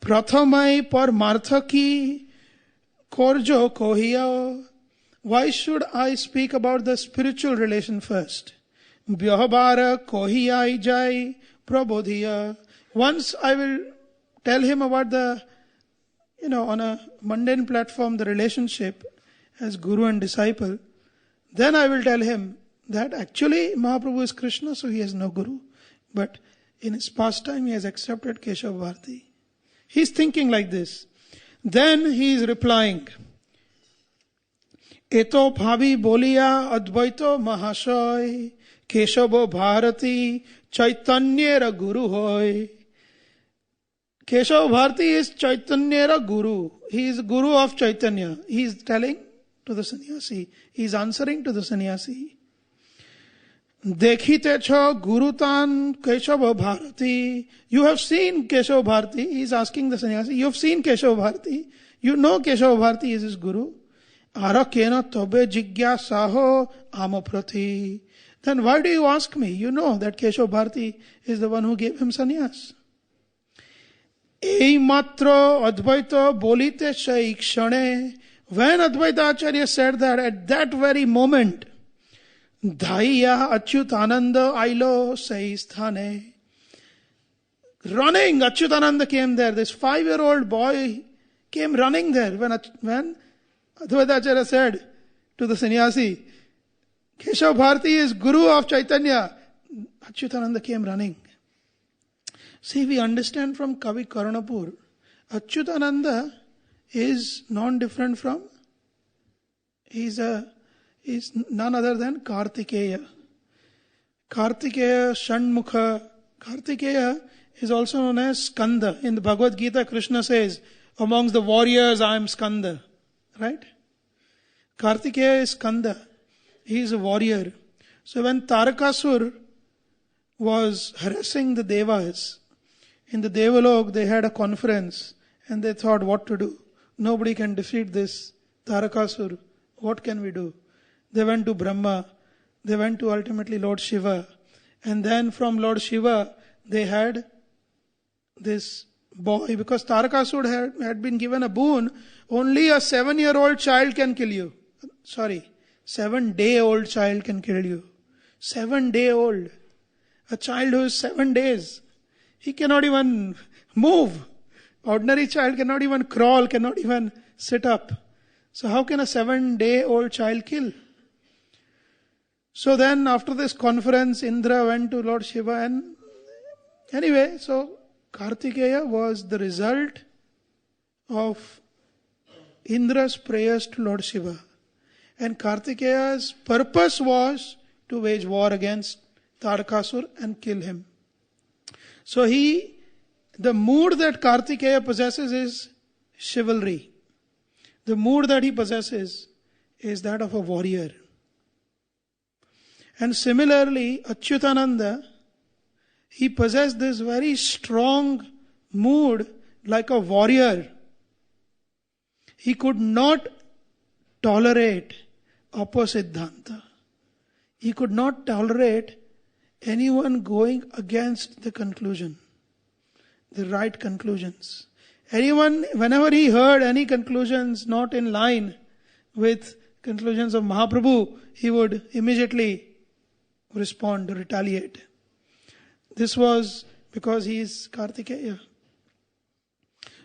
Prathamai par marthaki korjo kohiya. Why should I speak about the spiritual relation first? Vyahabara kohiyai jai prabodhiya. Once I will tell him about the, on a mundane platform, the relationship as Guru and disciple, then I will tell him that actually Mahaprabhu is Krishna, so he has no Guru. But in his pastime, he has accepted Keshava Bharati. He is thinking like this. Then he is replying, Eto bhavi bolia advaito mahashoy, Keshava Bharati Chaitanyera Guru hoy. Keshava Bharati is Chaitanyera Guru. He is Guru of Chaitanya. He is telling to the sannyasi. He is answering to the sannyasi. Dekhite cho Gurutan Keshava Bharati. You have seen Keshava Bharati. He is asking the sannyasi. You have seen Keshava Bharati. You know Keshava Bharati is his Guru. Arakena tobe jigyasaho amaprati. Then why do you ask me? You know that Keshava Bharati is the one who gave him sannyas. Ei matro advaita bolite shai kshane. When Advaita Acharya said that, at that very moment, Dhaiya Achyutananda ailo sai sthane. Running, Achyutananda came there. This 5-year-old boy came running there when Advaita Acharya said to the sannyasi, Keshava Bharati is Guru of Chaitanya. Achyutananda came running. See, we understand from Kavi Karanapur, Achyutananda is non-different from, is none other than Kartikeya. Kartikeya, Shanmukha. Kartikeya is also known as Skanda. In the Bhagavad Gita, Krishna says, amongst the warriors I am Skanda. Right? Kartikeya is Skanda. He is a warrior. So when Tarakasur was harassing the Devas, in the Devalok they had a conference and they thought what to do. Nobody can defeat this Tarakasur. What can we do? They went to Brahma. They went to ultimately Lord Shiva. And then from Lord Shiva they had this boy. Because Tarakasur had been given a boon. Only a 7-year-old child can kill you. 7-day-old child can kill you. 7-day-old. A child who is 7 days. He cannot even move. Ordinary child cannot even crawl, cannot even sit up. So how can a 7-day-old child kill? So then after this conference, Indra went to Lord Shiva and anyway, so Kartikeya was the result of Indra's prayers to Lord Shiva. And Kartikeya's purpose was to wage war against Tarakasur and kill him. So the mood that Kartikeya possesses is chivalry. The mood that he possesses is that of a warrior. And similarly, Achyutananda, he possessed this very strong mood like a warrior. He could not tolerate apasiddhanta. He could not tolerate anyone going against the conclusion, the right conclusions. Whenever he heard any conclusions not in line with conclusions of Mahaprabhu, he would immediately respond, retaliate. This was because he is Kartikeya.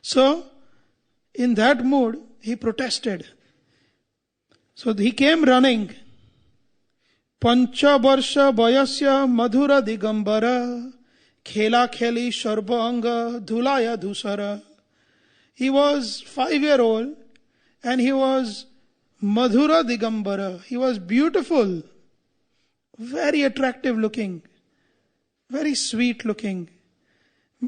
So, in that mood, he protested. So he came running. Pancha Barsha Bayasya Madhura Digambara Khela Kheli Sharbanga Dhulaya Dhusara. He was 5-year-old and he was Madhura Digambara. He was beautiful, very attractive looking, very sweet looking.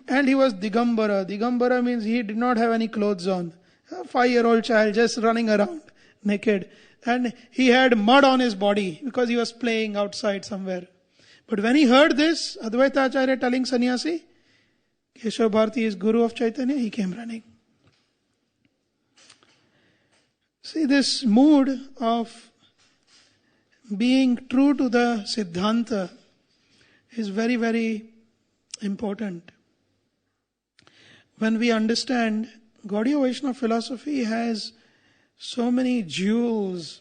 And he was Digambara. Digambara means he did not have any clothes on. A 5-year-old child just running around naked. And he had mud on his body because he was playing outside somewhere. But when he heard this, Advaita Acharya telling sannyasi, Keshav Bharati is Guru of Chaitanya, he came running. See, this mood of being true to the Siddhanta is very, very important. When we understand Gaudiya Vaishnava philosophy has so many jewels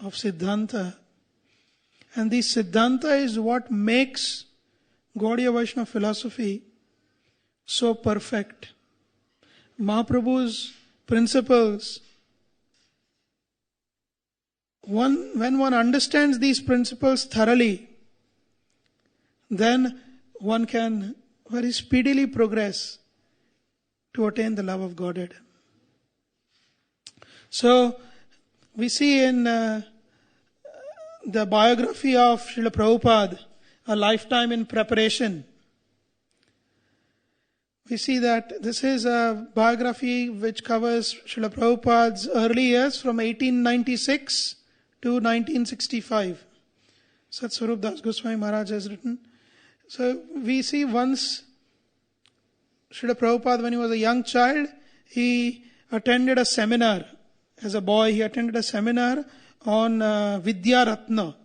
of Siddhanta, and this Siddhanta is what makes Gaudiya Vaishnava philosophy so perfect. Mahaprabhu's principles, when one understands these principles thoroughly, then one can very speedily progress to attain the love of Godhead. So, we see in the biography of Srila Prabhupada, A Lifetime in Preparation, we see that this is a biography which covers Srila Prabhupada's early years from 1896 to 1965. Satsvarup Das Goswami Maharaj has written. So we see once Srila Prabhupada, when he was a young child, he attended a seminar. As a boy, he attended a seminar on Vidya Ratna,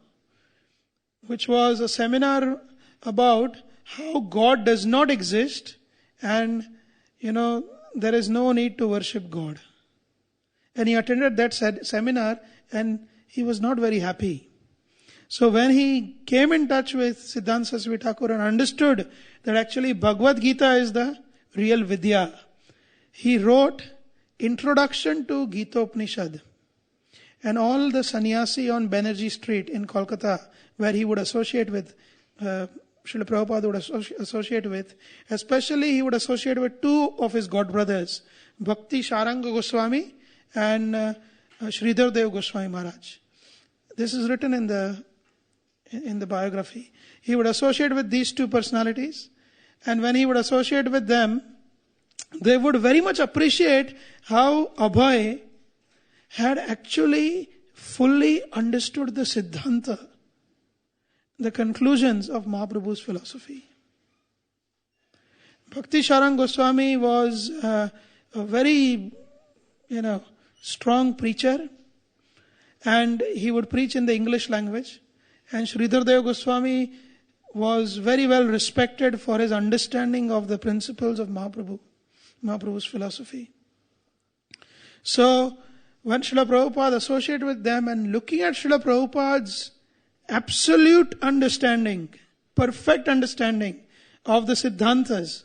which was a seminar about how God does not exist and, there is no need to worship God. And he attended that seminar and he was not very happy. So when he came in touch with Siddhanta Saraswati Thakur and understood that actually Bhagavad Gita is the real Vidya, he wrote Introduction to Gita Upanishad. And all the sannyasi on Banerjee Street in Kolkata, where he would associate with Srila Prabhupada would associate with. Especially he would associate with two of his god brothers, Bhakti Sharanga Goswami and Sridhar Dev Goswami Maharaj. This is written in the biography. He would associate with these two personalities, and when he would associate with them, they would very much appreciate how Abhay had actually fully understood the Siddhanta, the conclusions of Mahaprabhu's philosophy. Bhakti Sharang Goswami was a very, strong preacher, and he would preach in the English language. And Sridhar Dev Goswami was very well respected for his understanding of the principles of Mahaprabhu's philosophy. So, when Srila Prabhupada associated with them and looking at Srila Prabhupada's absolute understanding, perfect understanding of the Siddhantas,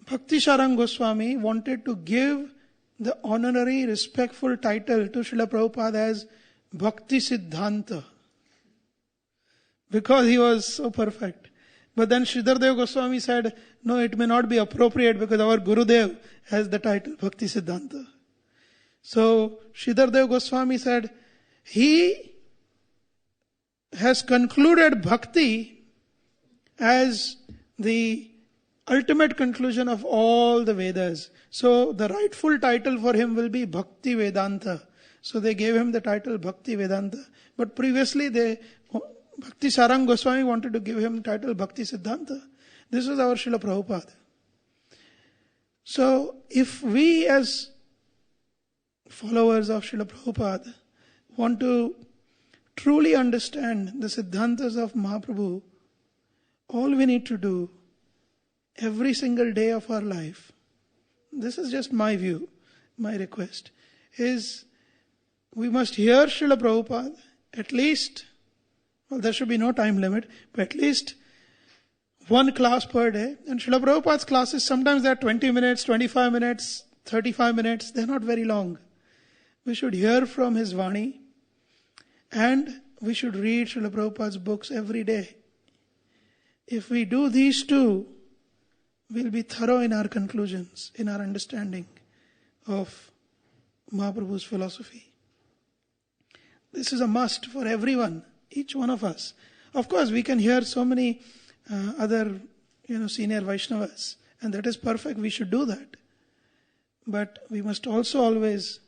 Bhakti Sharang Goswami wanted to give the honorary, respectful title to Srila Prabhupada as Bhakti Siddhanta, because he was so perfect. But then Sridhar Dev Goswami said, no, it may not be appropriate because our Gurudev has the title Bhakti Siddhanta. So Sridhar Dev Goswami said, he has concluded Bhakti as the ultimate conclusion of all the Vedas. So the rightful title for him will be Bhakti Vedanta. So they gave him the title Bhakti Vedanta. But previously Bhakti Sarang Goswami wanted to give him the title Bhakti Siddhanta. This was our Srila Prabhupada. So if we as followers of Srila Prabhupada want to truly understand the Siddhantas of Mahaprabhu, all we need to do every single day of our life, this is just my view, my request, is we must hear Srila Prabhupada at least, well, there should be no time limit, but at least one class per day. And Srila Prabhupada's classes, sometimes they're 20 minutes, 25 minutes, 35 minutes. They're not very long. We should hear from his Vani, and we should read Srila Prabhupada's books every day. If we do these two, we'll be thorough in our conclusions, in our understanding of Mahaprabhu's philosophy. This is a must for everyone, each one of us. Of course, we can hear so many other, senior Vaishnavas, and that is perfect. We should do that. But we must also always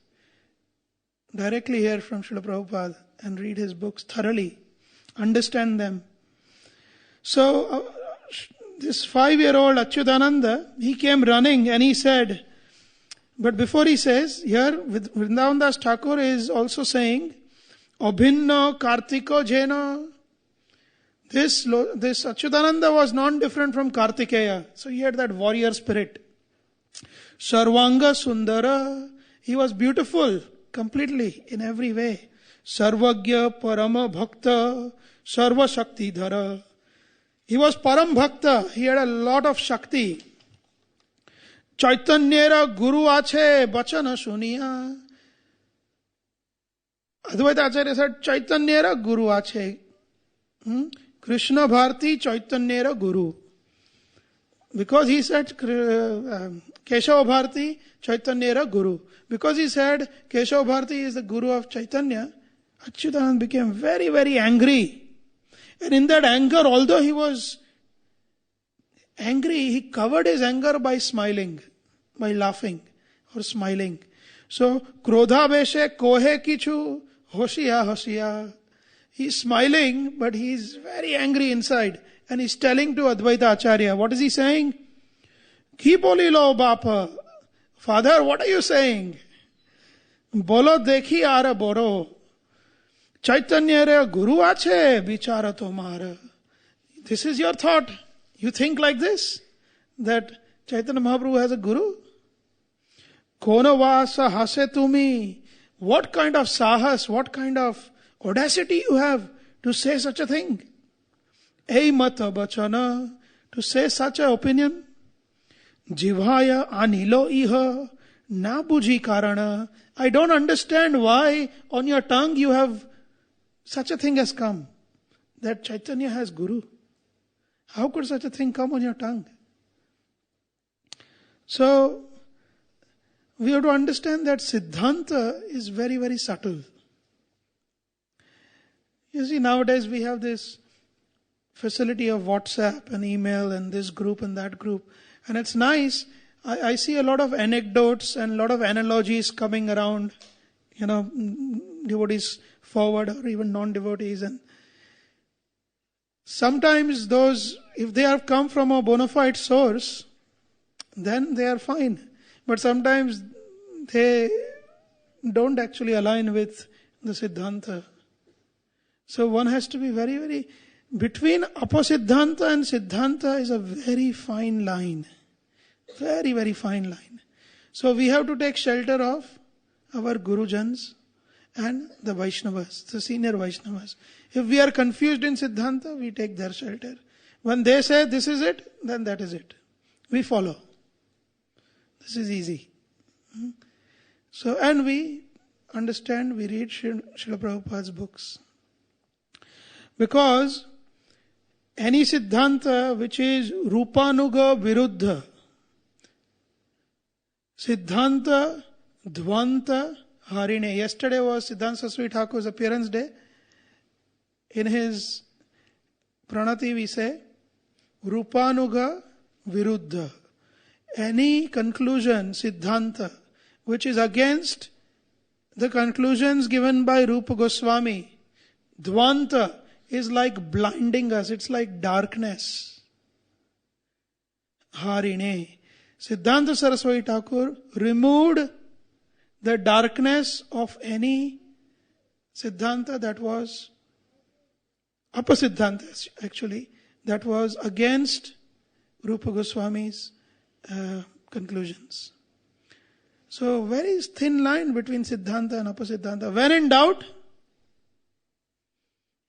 directly hear from Srila Prabhupada and read his books thoroughly, understand them. So, this 5-year-old Achyutananda, he came running and he said, but before he says, here Vrindavan Das Thakur is also saying, Abhinna Kartiko Jena. This Achyutananda was non-different from Kartikeya. So he had that warrior spirit. Sarvanga Sundara. He was beautiful completely in every way. Sarvagya Parama Bhakta Sarva Shakti Dhara. He was Param Bhakta. He had a lot of Shakti. Chaitanyera Guru Ache Bachana Suniya. Advaita Acharya said, Chaitanyera Guru Ache. Krishna Bharti Chaitanyera Guru. Because he said Keshava Bharti Chaitanyera Guru. Because he said Keshava Bharti is the Guru of Chaitanya, Achyutanand became very, very angry. And in that anger, although he was angry, he covered his anger by smiling, by laughing or smiling. So, Krodha Beshe Kohe Kichu Hoshiya Hoshiya. He's smiling, but he's very angry inside. And he's telling to Advaita Acharya, what is he saying? Ki bolilo bapa. Father, what are you saying? Bolo dekhi ara boro. Chaitanya re guru ache bichara tomara. This is your thought. You think like this? That Chaitanya Mahaprabhu has a guru? Kona vasa hase tumi. What kind of sahas, what kind of audacity you have to say such a thing? Ei mata bachana, to say such an opinion. Jivhaya anilo iha, na buji karana. I don't understand why on your tongue you have such a thing has come. that Chaitanya has Guru. How could such a thing come on your tongue? So, we have to understand that Siddhanta is very, very subtle. You see, nowadays we have this facility of WhatsApp and email and this group and that group. And it's nice. I see a lot of anecdotes and a lot of analogies coming around, devotees forward or even non-devotees. And sometimes those, if they have come from a bona fide source, then they are fine. But sometimes they don't actually align with the Siddhanta. So one has to be very, very... Between Apasiddhanta and Siddhanta is a very fine line. Very, very fine line. So we have to take shelter of our Gurujans and the Vaishnavas, the senior Vaishnavas. If we are confused in Siddhanta, we take their shelter. When they say this is it, then that is it. We follow. This is easy. So, and we understand, we read Srila Prabhupada's books. Because any Siddhanta which is Rupanuga Viruddha, Siddhanta Dvanta Harine. Yesterday was Siddhanta Saraswati Thakur's appearance day. In his Pranati we say, Rupanuga Viruddha. Any conclusion, Siddhanta, which is against the conclusions given by Rupa Goswami, Dvanta, is like blinding us. It's like darkness. Harine. Siddhanta Saraswati Thakur removed the darkness of any Siddhanta that was Apasiddhanta actually, that was against Rupa Goswami's conclusions. So very thin line between Siddhanta and Apasiddhanta. When in doubt,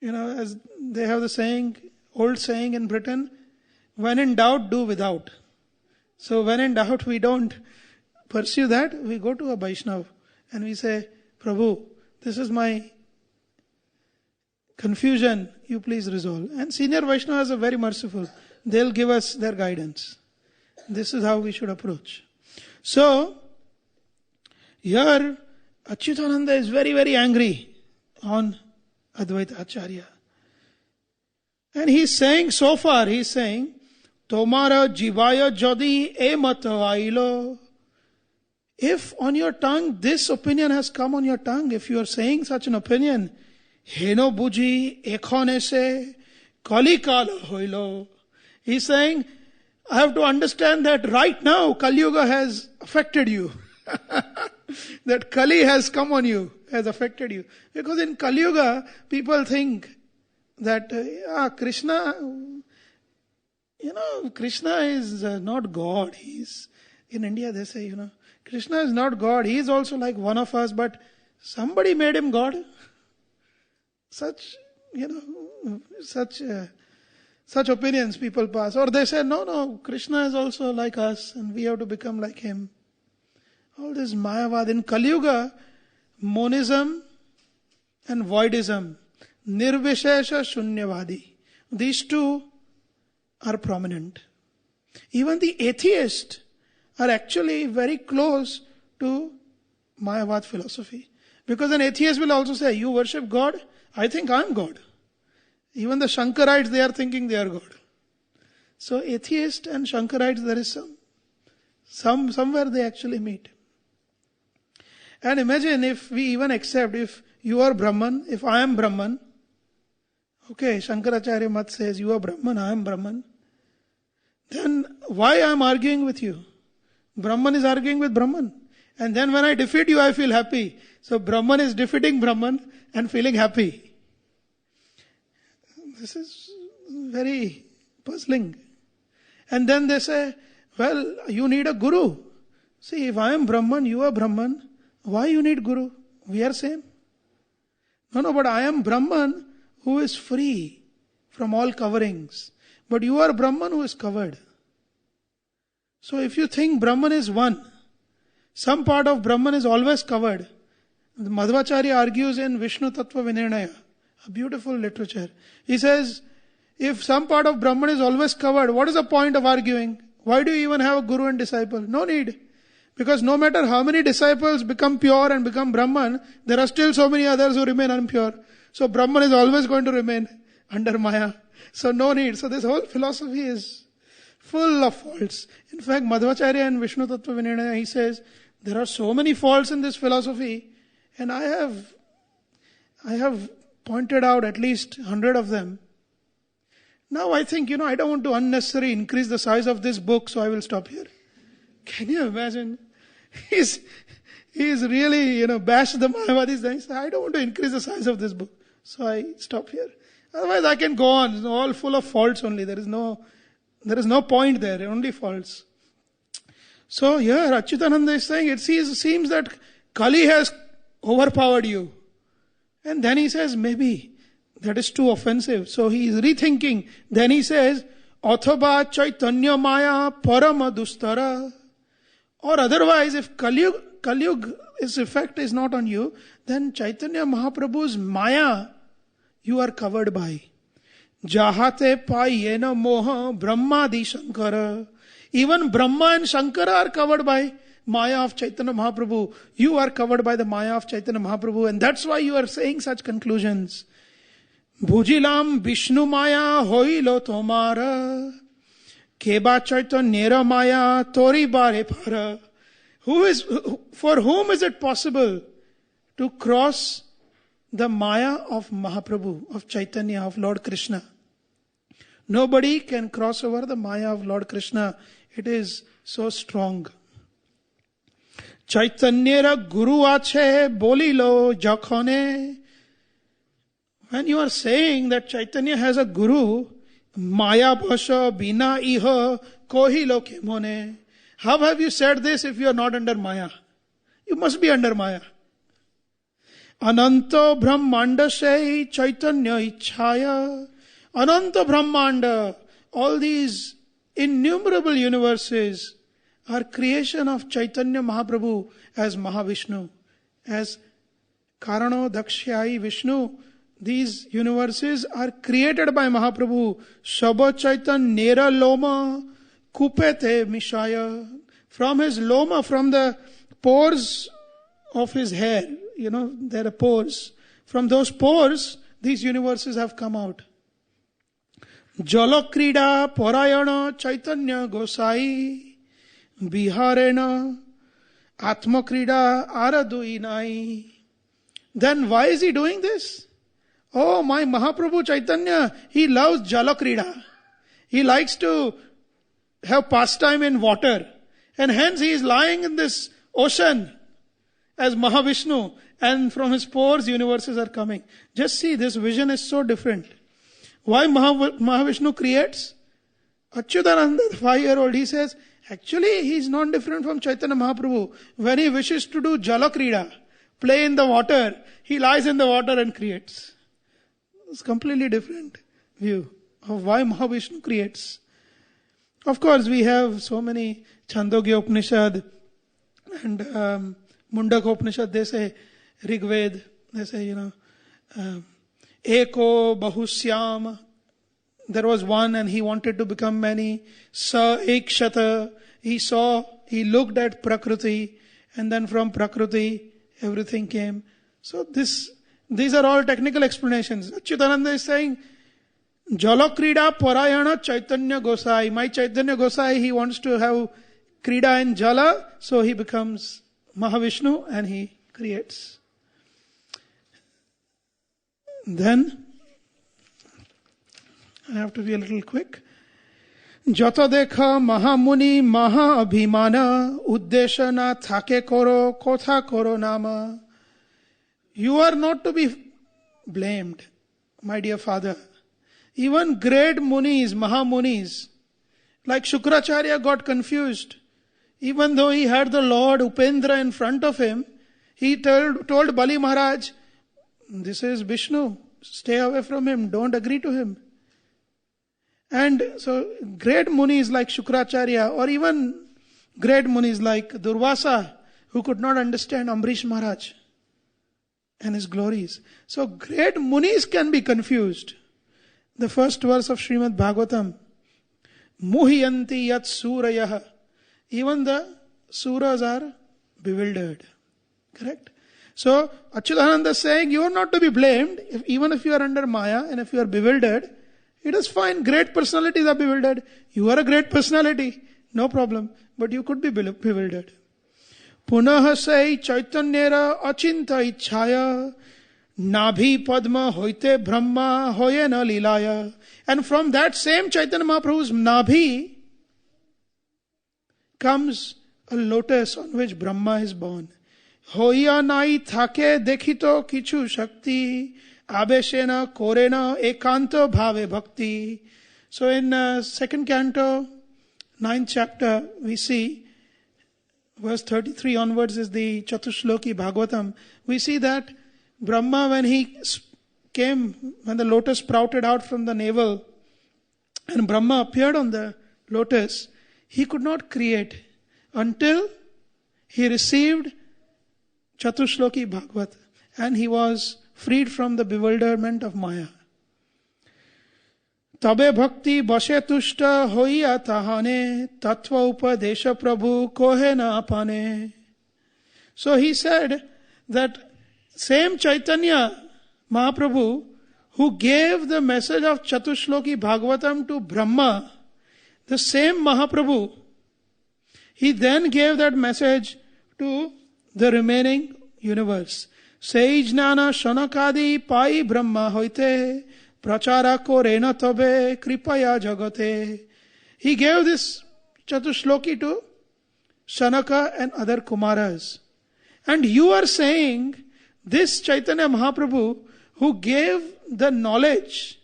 as they have the saying, old saying in Britain, when in doubt, do without. So when in doubt, we don't pursue that. We go to a Vaishnav and we say, Prabhu, this is my confusion. You please resolve. And senior Vaishnavas are very merciful. They'll give us their guidance. This is how we should approach. So, here, Achyutananda is very, very angry on Advaita Acharya. And he's saying, so far, Tomara jivaya jodi e matavailo. If on your tongue, this opinion has come on your tongue, if you are saying such an opinion, heno buji ekhone se kali kala hoilo. He's saying, I have to understand that right now, Kali Yuga has affected you. That Kali has come on you, has affected you. Because in Kali Yuga, people think that Krishna, Krishna is not God. In India they say, Krishna is not God. He is also like one of us, but somebody made him God. Such opinions people pass. Or they say, no, Krishna is also like us and we have to become like him. All this Mayavad. In Kali Yuga, monism and voidism, nirvishesha shunyavadi, these two are prominent. Even the atheists are actually very close to Mayavad philosophy. Because an atheist will also say, you worship God, I think I'm God. Even the Shankarites, they are thinking they are God. So atheist and Shankarites, there is somewhere they actually meet. And imagine if we even accept, if you are Brahman, if I am Brahman, okay, Shankaracharya Mat says, you are Brahman, I am Brahman. Then why I am arguing with you? Brahman is arguing with Brahman. And then when I defeat you, I feel happy. So Brahman is defeating Brahman and feeling happy. This is very puzzling. And then they say, well, you need a guru. See, if I am Brahman, you are Brahman, why you need guru? We are same. No, but I am Brahman who is free from all coverings. But you are Brahman who is covered. So if you think Brahman is one, some part of Brahman is always covered. The Madhvacharya argues in Vishnu Tattva Vinirnaya. A beautiful literature. He says, if some part of Brahman is always covered, what is the point of arguing? Why do you even have a guru and disciple? No need. Because no matter how many disciples become pure and become Brahman, there are still so many others who remain impure. So Brahman is always going to remain under Maya. So no need. So this whole philosophy is full of faults. In fact, Madhvacharya in Vishnu Tattva Vinaya, he says, there are so many faults in this philosophy, and I have pointed out at least 100 of them. Now I think, I don't want to unnecessarily increase the size of this book, so I will stop here. Can you imagine? He's really, bashed the Mayavadis. Then he said, I don't want to increase the size of this book, so I stop here. Otherwise I can go on. It's all full of faults only. There is no point there, only faults. So here Achyutananda is saying, it seems that Kali has overpowered you. And then he says, maybe that is too offensive. So he is rethinking. Then he says, Athaba Chaitanya Maya Parama Dustara. Or otherwise, if Kalyug's effect is not on you, then Chaitanya Mahaprabhu's Maya you are covered by. Jahate Payena Moha Brahmadi Shankara. Even Brahma and Shankara are covered by Maya of Chaitanya Mahaprabhu. You are covered by the Maya of Chaitanya Mahaprabhu, and that's why you are saying such conclusions. Bhujilam Vishnu Maya hoilo tomara. Keba Chaitanya Maya tori bare para. For whom is it possible to cross the Maya of Mahaprabhu, of Chaitanya, of Lord Krishna? Nobody can cross over the Maya of Lord Krishna. It is so strong. Chaitanya Guru ache bolilo jakhane. When you are saying that Chaitanya has a Guru, Maya bhasha bina iha kohilo kemone. How have you said this if you are not under Maya? You must be under Maya. Ananta Brahmanda Shai Chaitanya Ichhaya. Ananta Brahmanda. All these innumerable universes are creation of Chaitanya Mahaprabhu as Mahavishnu, as Karano Dakshyai Vishnu. These universes are created by Mahaprabhu. Shaba Chaitan Nera Loma Kupete Mishaya. From his loma, from the pores of his hair, there are pores. From those pores, these universes have come out. Jalakrida Parayana Chaitanya Gosai Biharena Atmakrida Araduinai. Then why is he doing this? Oh, my Mahaprabhu Chaitanya, he loves Jalakrida. He likes to have pastime in water. And hence he is lying in this ocean as Mahavishnu. And from his pores, universes are coming. Just see, this vision is so different. Why Mahavishnu creates? Achyutananda, the 5-year-old, he says, actually he is not different from Chaitanya Mahaprabhu. When he wishes to do Jalakrida, play in the water, he lies in the water and creates. It's completely different view of why Mahavishnu creates. Of course, we have so many Chandogya Upanishad and Mundaka Upanishad, they say Rigved, they say, Eko Bahusyam. There was one and he wanted to become many. Sa Ekshata. He looked at Prakriti, and then from Prakriti everything came. So these are all technical explanations. Achyutananda is saying, Jalakrida Parayana Chaitanya Gosai. My Chaitanya Gosai, he wants to have Krida in Jala, so he becomes Mahavishnu and he creates. Then, I have to be a little quick. Jata dekha Mahamuni Maha Abhimana Uddesha na thake koro kotha koro nama. You are not to be blamed, my dear father. Even great munis, Mahamunis, like Shukracharya got confused. Even though he had the Lord Upendra in front of him, he told Bali Maharaj, this is Vishnu, stay away from him, don't agree to him. And so great munis like Shukracharya, or even great munis like Durvasa, who could not understand Ambrish Maharaj. and his glories. So great munis can be confused. The first verse of Srimad Bhagavatam, Muhyanti yat surayah. Even the suras are bewildered. Correct? So Achyutananda is saying you are not to be blamed, even if you are under Maya and if you are bewildered. It is fine. Great personalities are bewildered. You are a great personality. No problem. But you could be bewildered. Punah sai chaitanyera achinta ichhaya nabhi padma hoite brahma hoyena lilaya. And from that same Chaitanya Mahaprabhu's nabhi comes a lotus on which Brahma is born. Hoya nai thake dekhito kichu shakti abeshena korena ekanto bhave bhakti. So in second canto, 9th chapter, we see verse 33 onwards is the Chatushloki Bhagavatam. We see that Brahma, when he came, when the lotus sprouted out from the navel and Brahma appeared on the lotus, he could not create until he received Chatushloki Bhagavat and he was freed from the bewilderment of Maya. Tabe bhakti bashe tushta hoiya tahane tatva upadesha prabhu kohe na apane. So he said that same Chaitanya Mahaprabhu who gave the message of Chatushloki Bhagavatam to Brahma, the same Mahaprabhu, he then gave that message to the remaining universe. Sei jnana shanakadi pai Brahma hoite prachara ko rena tabe kripaya jagate. He gave this Chatushloki to Shanaka and other Kumaras. And you are saying this Chaitanya Mahaprabhu who gave the knowledge,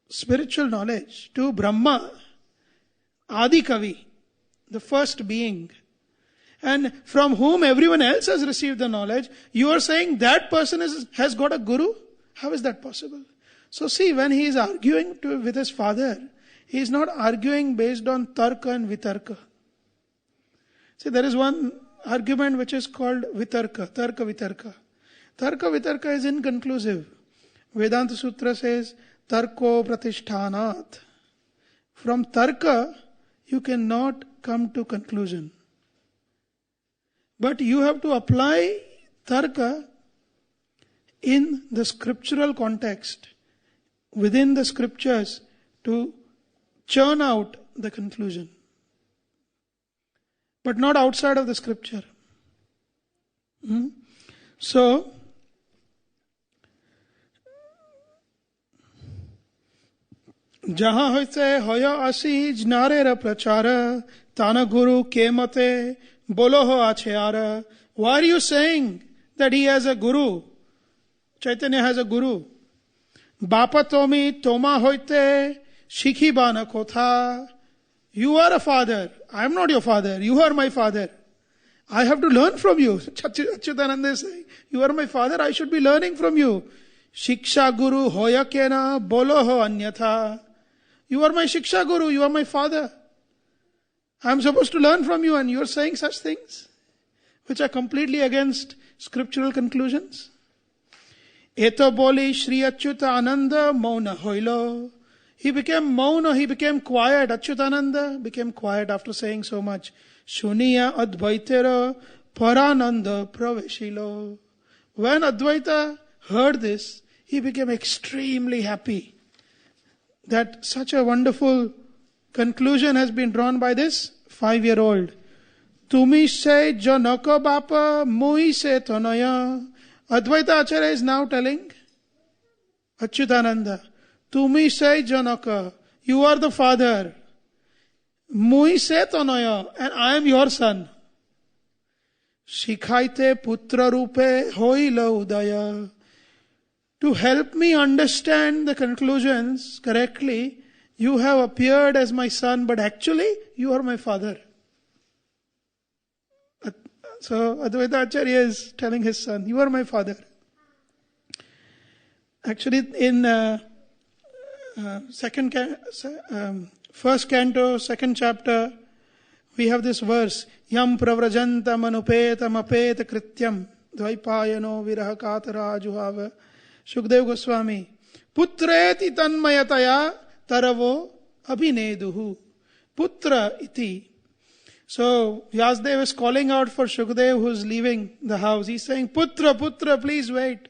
spiritual knowledge to Brahma, Adi Kavi, the first being, and from whom everyone else has received the knowledge, you are saying that person has got a guru? How is that possible? So see, when he is arguing with his father, he is not arguing based on tarka and vitarka. See, there is one argument which is called vitarka, tarka vitarka. Tarka vitarka is inconclusive. Vedanta Sutra says, tarko pratishthanaat. From tarka, you cannot come to conclusion. But you have to apply tarka in the scriptural context, within the scriptures, to churn out the conclusion. But not outside of the scripture. So, Jaha hoite hoya asi jnare prachara tana guru kemate bolo ho achyara. Why are you saying that he has a guru? Chaitanya has a guru. Bapa tomi toma hoite shikhi bana kotha. You are a father. I am not your father. You are my father. I have to learn from you. Achyutananda is saying, you are my father. I should be learning from you. Shiksha guru hoya kena bolo ho anyatha. You are my Shiksha Guru, you are my father. I am supposed to learn from you and you are saying such things which are completely against scriptural conclusions. Eto boli Shri Achyuta Ananda mauna hoilo. He became mauna, he became quiet. Achyutananda became quiet after saying so much. Shuniya Advaitera Parananda Praveshilo. When Advaita heard this, he became extremely happy that such a wonderful conclusion has been drawn by this 5-year-old. Tumi se janaka bapa mui se tanaya. Advaita Acharya is now telling Achyutananda, Tumi se janaka, you are the father. Mui se tanaya, and I am your son. Shikhaite putra rupe hoila udaya. To help me understand the conclusions correctly, you have appeared as my son, but actually you are my father. So Advaita Acharya is telling his son, you are my father. Actually in first canto, second chapter, we have this verse, Yam pravrajantam anupetam apeta krityam Dvaipayano viraha katara juhava. Shukdev Goswami. Putreti tanmayataya taravo abhineduhu. Putra iti. So Vyasdev is calling out for Shukdev who's leaving the house. He's saying, Putra, Putra, please wait.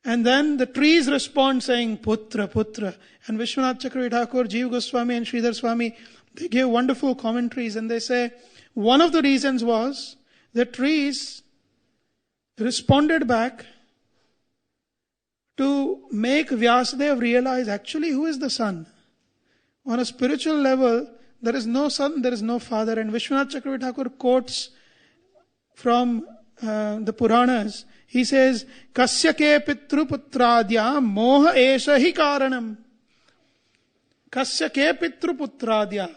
And then the trees respond saying, Putra, Putra. And Vishwanath Chakravarti Thakur, Jeev Goswami and Sridhar Swami, they give wonderful commentaries and they say, one of the reasons was the trees responded back to make Vyasadev realize actually who is the son. On a spiritual level, there is no son, there is no father. And Vishwanath Chakravarti Thakur quotes from the Puranas. He says, Kasya ke pitru putradya moha esha hi karanam. Kasya ke pitru putradya.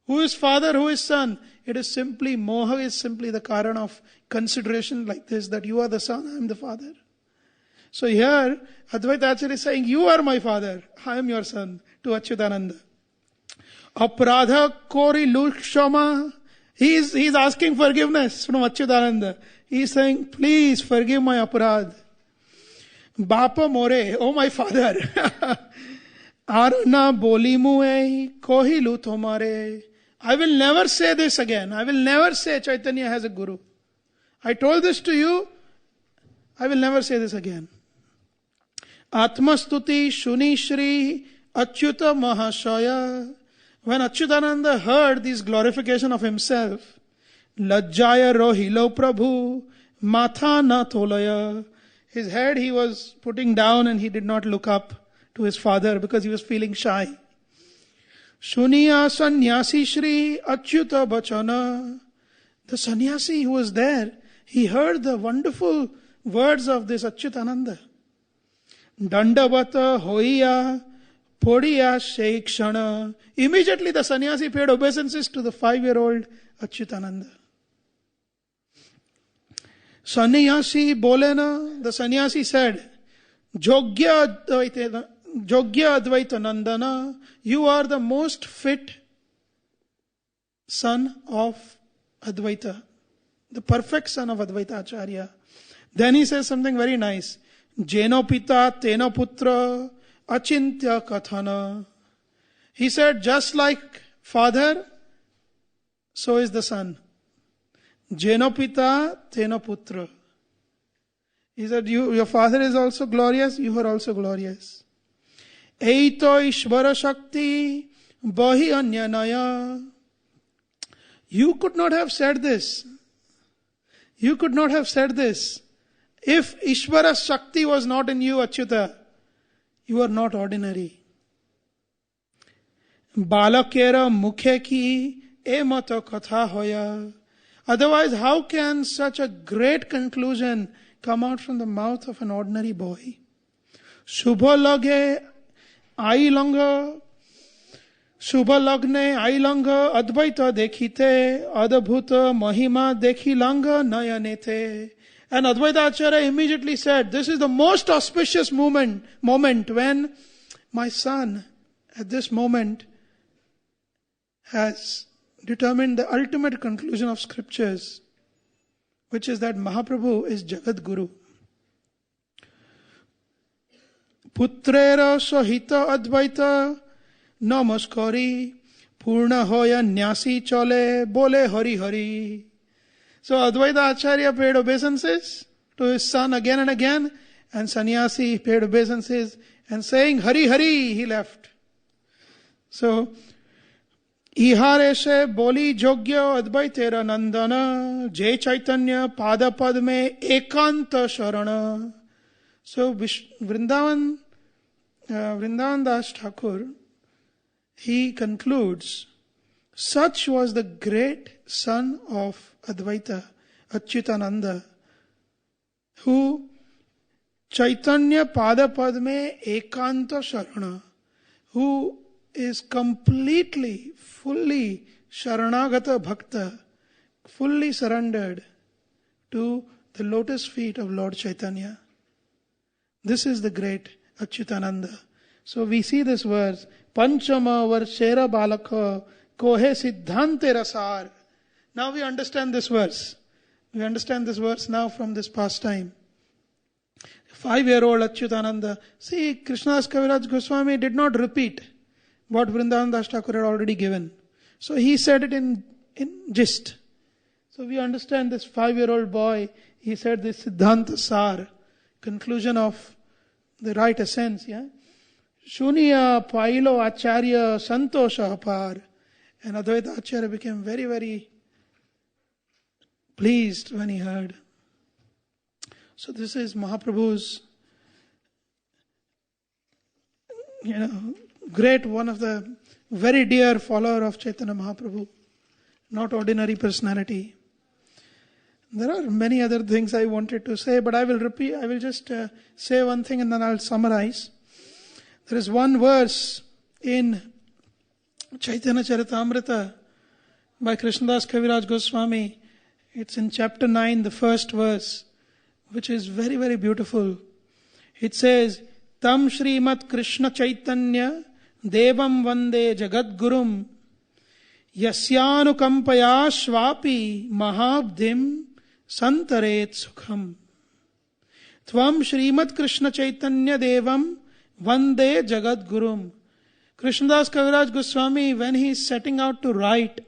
Who is father, who is son? It is simply, moha is simply the karan of consideration like this, that you are the son, I am the father. So here, Advaita Acharya is saying, you are my father, I am your son, to Achyutananda. Apradha kori lukshama. He is asking forgiveness from Achyutananda. He is saying, please forgive my aparadh. Bapa more, oh my father. Arna boli muei kohilu tomare. I will never say this again. I will never say Chaitanya has a guru. I told this to you. I will never say this again. Atmastuti shuni shri achyuta mahashaya. When Achyutananda heard this glorification of himself, Lajjaya rohilo prabhu, matha na tolaya. His head he was putting down and he did not look up to his father because he was feeling shy. Shuniya sannyasi shri achyuta bachana. The sannyasi who was there, he heard the wonderful words of this Achyutananda. Dandavata hoiya podiya shekshana. Immediately the sannyasi paid obeisances to the 5-year-old Achyutananda. Sannyasi bolena, the sannyasi said, Jogya Advaita Nandana, you are the most fit son of Advaita, the perfect son of Advaita Acharya. Then he says something very nice. Jeno pita tena putra achintya kathana. He said, just like father, so is the son. Jeno pita tena putra. He said, your father is also glorious, you are also glorious. Eito Ishvara Shakti Bahi Anyanaya. You could not have said this. You could not have said this. If Ishvara Shakti was not in you, Achyuta, you are not ordinary. Balakera mukhe ki e mata katha hoya. Otherwise, how can such a great conclusion come out from the mouth of an ordinary boy? Shubha lage ai langa, Shubha lagne ai langa, Advaita dekhite, Adabhuta mahima dekhi langa nayanete. And Advaita Acharya immediately said, this is the most auspicious moment when my son at this moment has determined the ultimate conclusion of scriptures, which is that Mahaprabhu is Jagat Guru. Putrera sahita Advaita namaskari purna hoya nyasi chole bole hari hari. So Advaita Acharya paid obeisances to his son again and again, and sannyasi paid obeisances and saying Hari Hari, he left. So Ihareshe boli jogya advaitera nandana jay chaitanya pada padme ekanta sharana. So Vrindavan Das Thakur, he concludes, such was the great son of Advaita, Achyutananda, who Chaitanya pada padme ekanta sharana, who is completely, fully Sharanagata Bhakta, fully surrendered to the lotus feet of Lord Chaitanya. This is the great Achyutananda. So we see this verse, Panchama Varshera Balaka Kohe Siddhante Rasar. Now we understand this verse. We understand this verse now from this past time. 5-year-old Achyutananda. See, Krishnadas Kaviraj Goswami did not repeat what Vrindavan Das Thakur had already given. So he said it in gist. So we understand this 5-year-old boy, he said this Siddhanta Sar, conclusion of the right essence, yeah. Shuniya Pailo Acharya Santosha Apar. And Advaita Acharya became very, very pleased when he heard. So this is Mahaprabhu's, great, one of the very dear follower of Chaitanya Mahaprabhu. Not ordinary personality. There are many other things I wanted to say, but I will just say one thing and then I'll summarize. There is one verse in Chaitanya Charitamrita by Krishnadas Kaviraj Goswami. It's in chapter 9, the first verse, which is very, very beautiful. It says, Tam Shrimat Krishna Chaitanya Devam Vande Jagat Gurum Yasyanukampaya Shvapi Mahabdim Santaret Sukham. Tvam Shrimat Krishna Chaitanya Devam Vande Jagat Gurum. Krishnadas Kaviraj Goswami, when he is setting out to write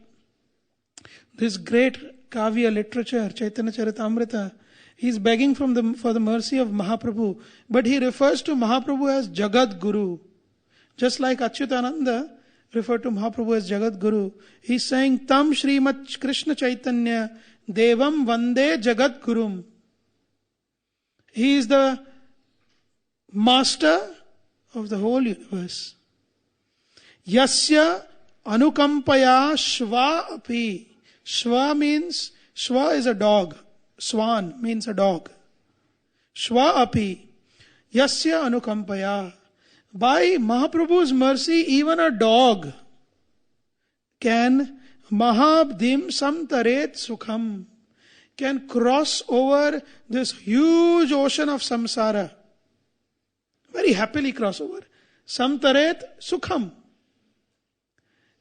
this great kavya literature, Chaitanya Charitamrita, he is begging for the mercy of Mahaprabhu. But he refers to Mahaprabhu as Jagat Guru. Just like Achyutananda referred to Mahaprabhu as Jagat Guru. He is saying, Tam Shrimat Krishna Chaitanya Devam Vande Jagat Gurum. He is the master of the whole universe. Yasya Anukampaya Shva Api. Shva is a dog. Swan means a dog. Shva Api. Yasya Anukampaya. By Mahaprabhu's mercy, even a dog can Mahabdim Samtaret Sukham, can cross over this huge ocean of samsara. Very happily cross over. Samtaret Sukham.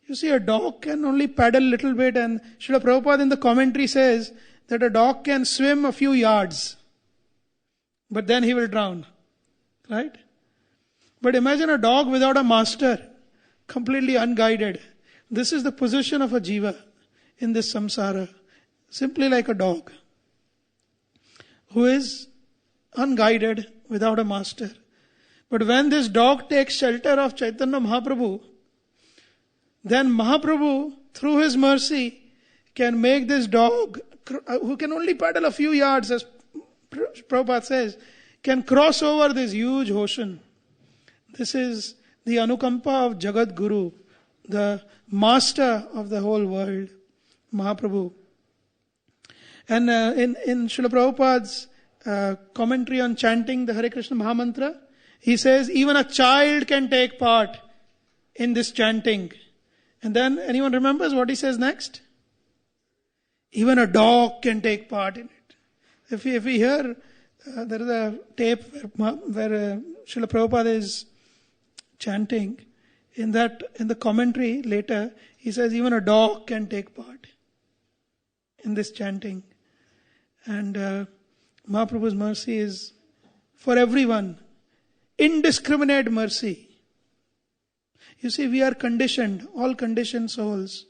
You see, a dog can only paddle a little bit, and Srila Prabhupada in the commentary says that a dog can swim a few yards, but then he will drown. Right? But imagine a dog without a master, completely unguided. This is the position of a jiva in this samsara. Simply like a dog who is unguided without a master. But when this dog takes shelter of Chaitanya Mahaprabhu, then Mahaprabhu, through his mercy, can make this dog, who can only paddle a few yards, as Prabhupada says, can cross over this huge ocean. This is the Anukampa of Jagat Guru, the master of the whole world, Mahaprabhu. And in Srila Prabhupada's commentary on chanting the Hare Krishna Mahamantra, he says even a child can take part in this chanting. And then anyone remembers what he says next? Even a dog can take part in it. If we hear, there is a tape where Srila Prabhupada is chanting. In the commentary later, he says even a dog can take part in this chanting. And Mahaprabhu's mercy is for everyone. Indiscriminate mercy. You see, we are conditioned, all conditioned souls.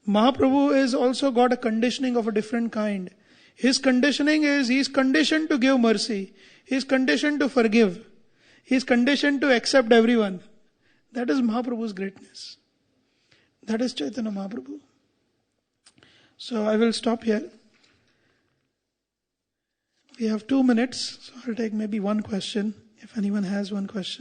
Mahaprabhu is also got a conditioning of a different kind. His conditioning is, he is conditioned to give mercy. He is conditioned to forgive. He is conditioned to accept everyone. That is Mahaprabhu's greatness. That is Chaitanya Mahaprabhu. So I will stop here. We have 2 minutes, so I'll take maybe one question, if anyone has one question.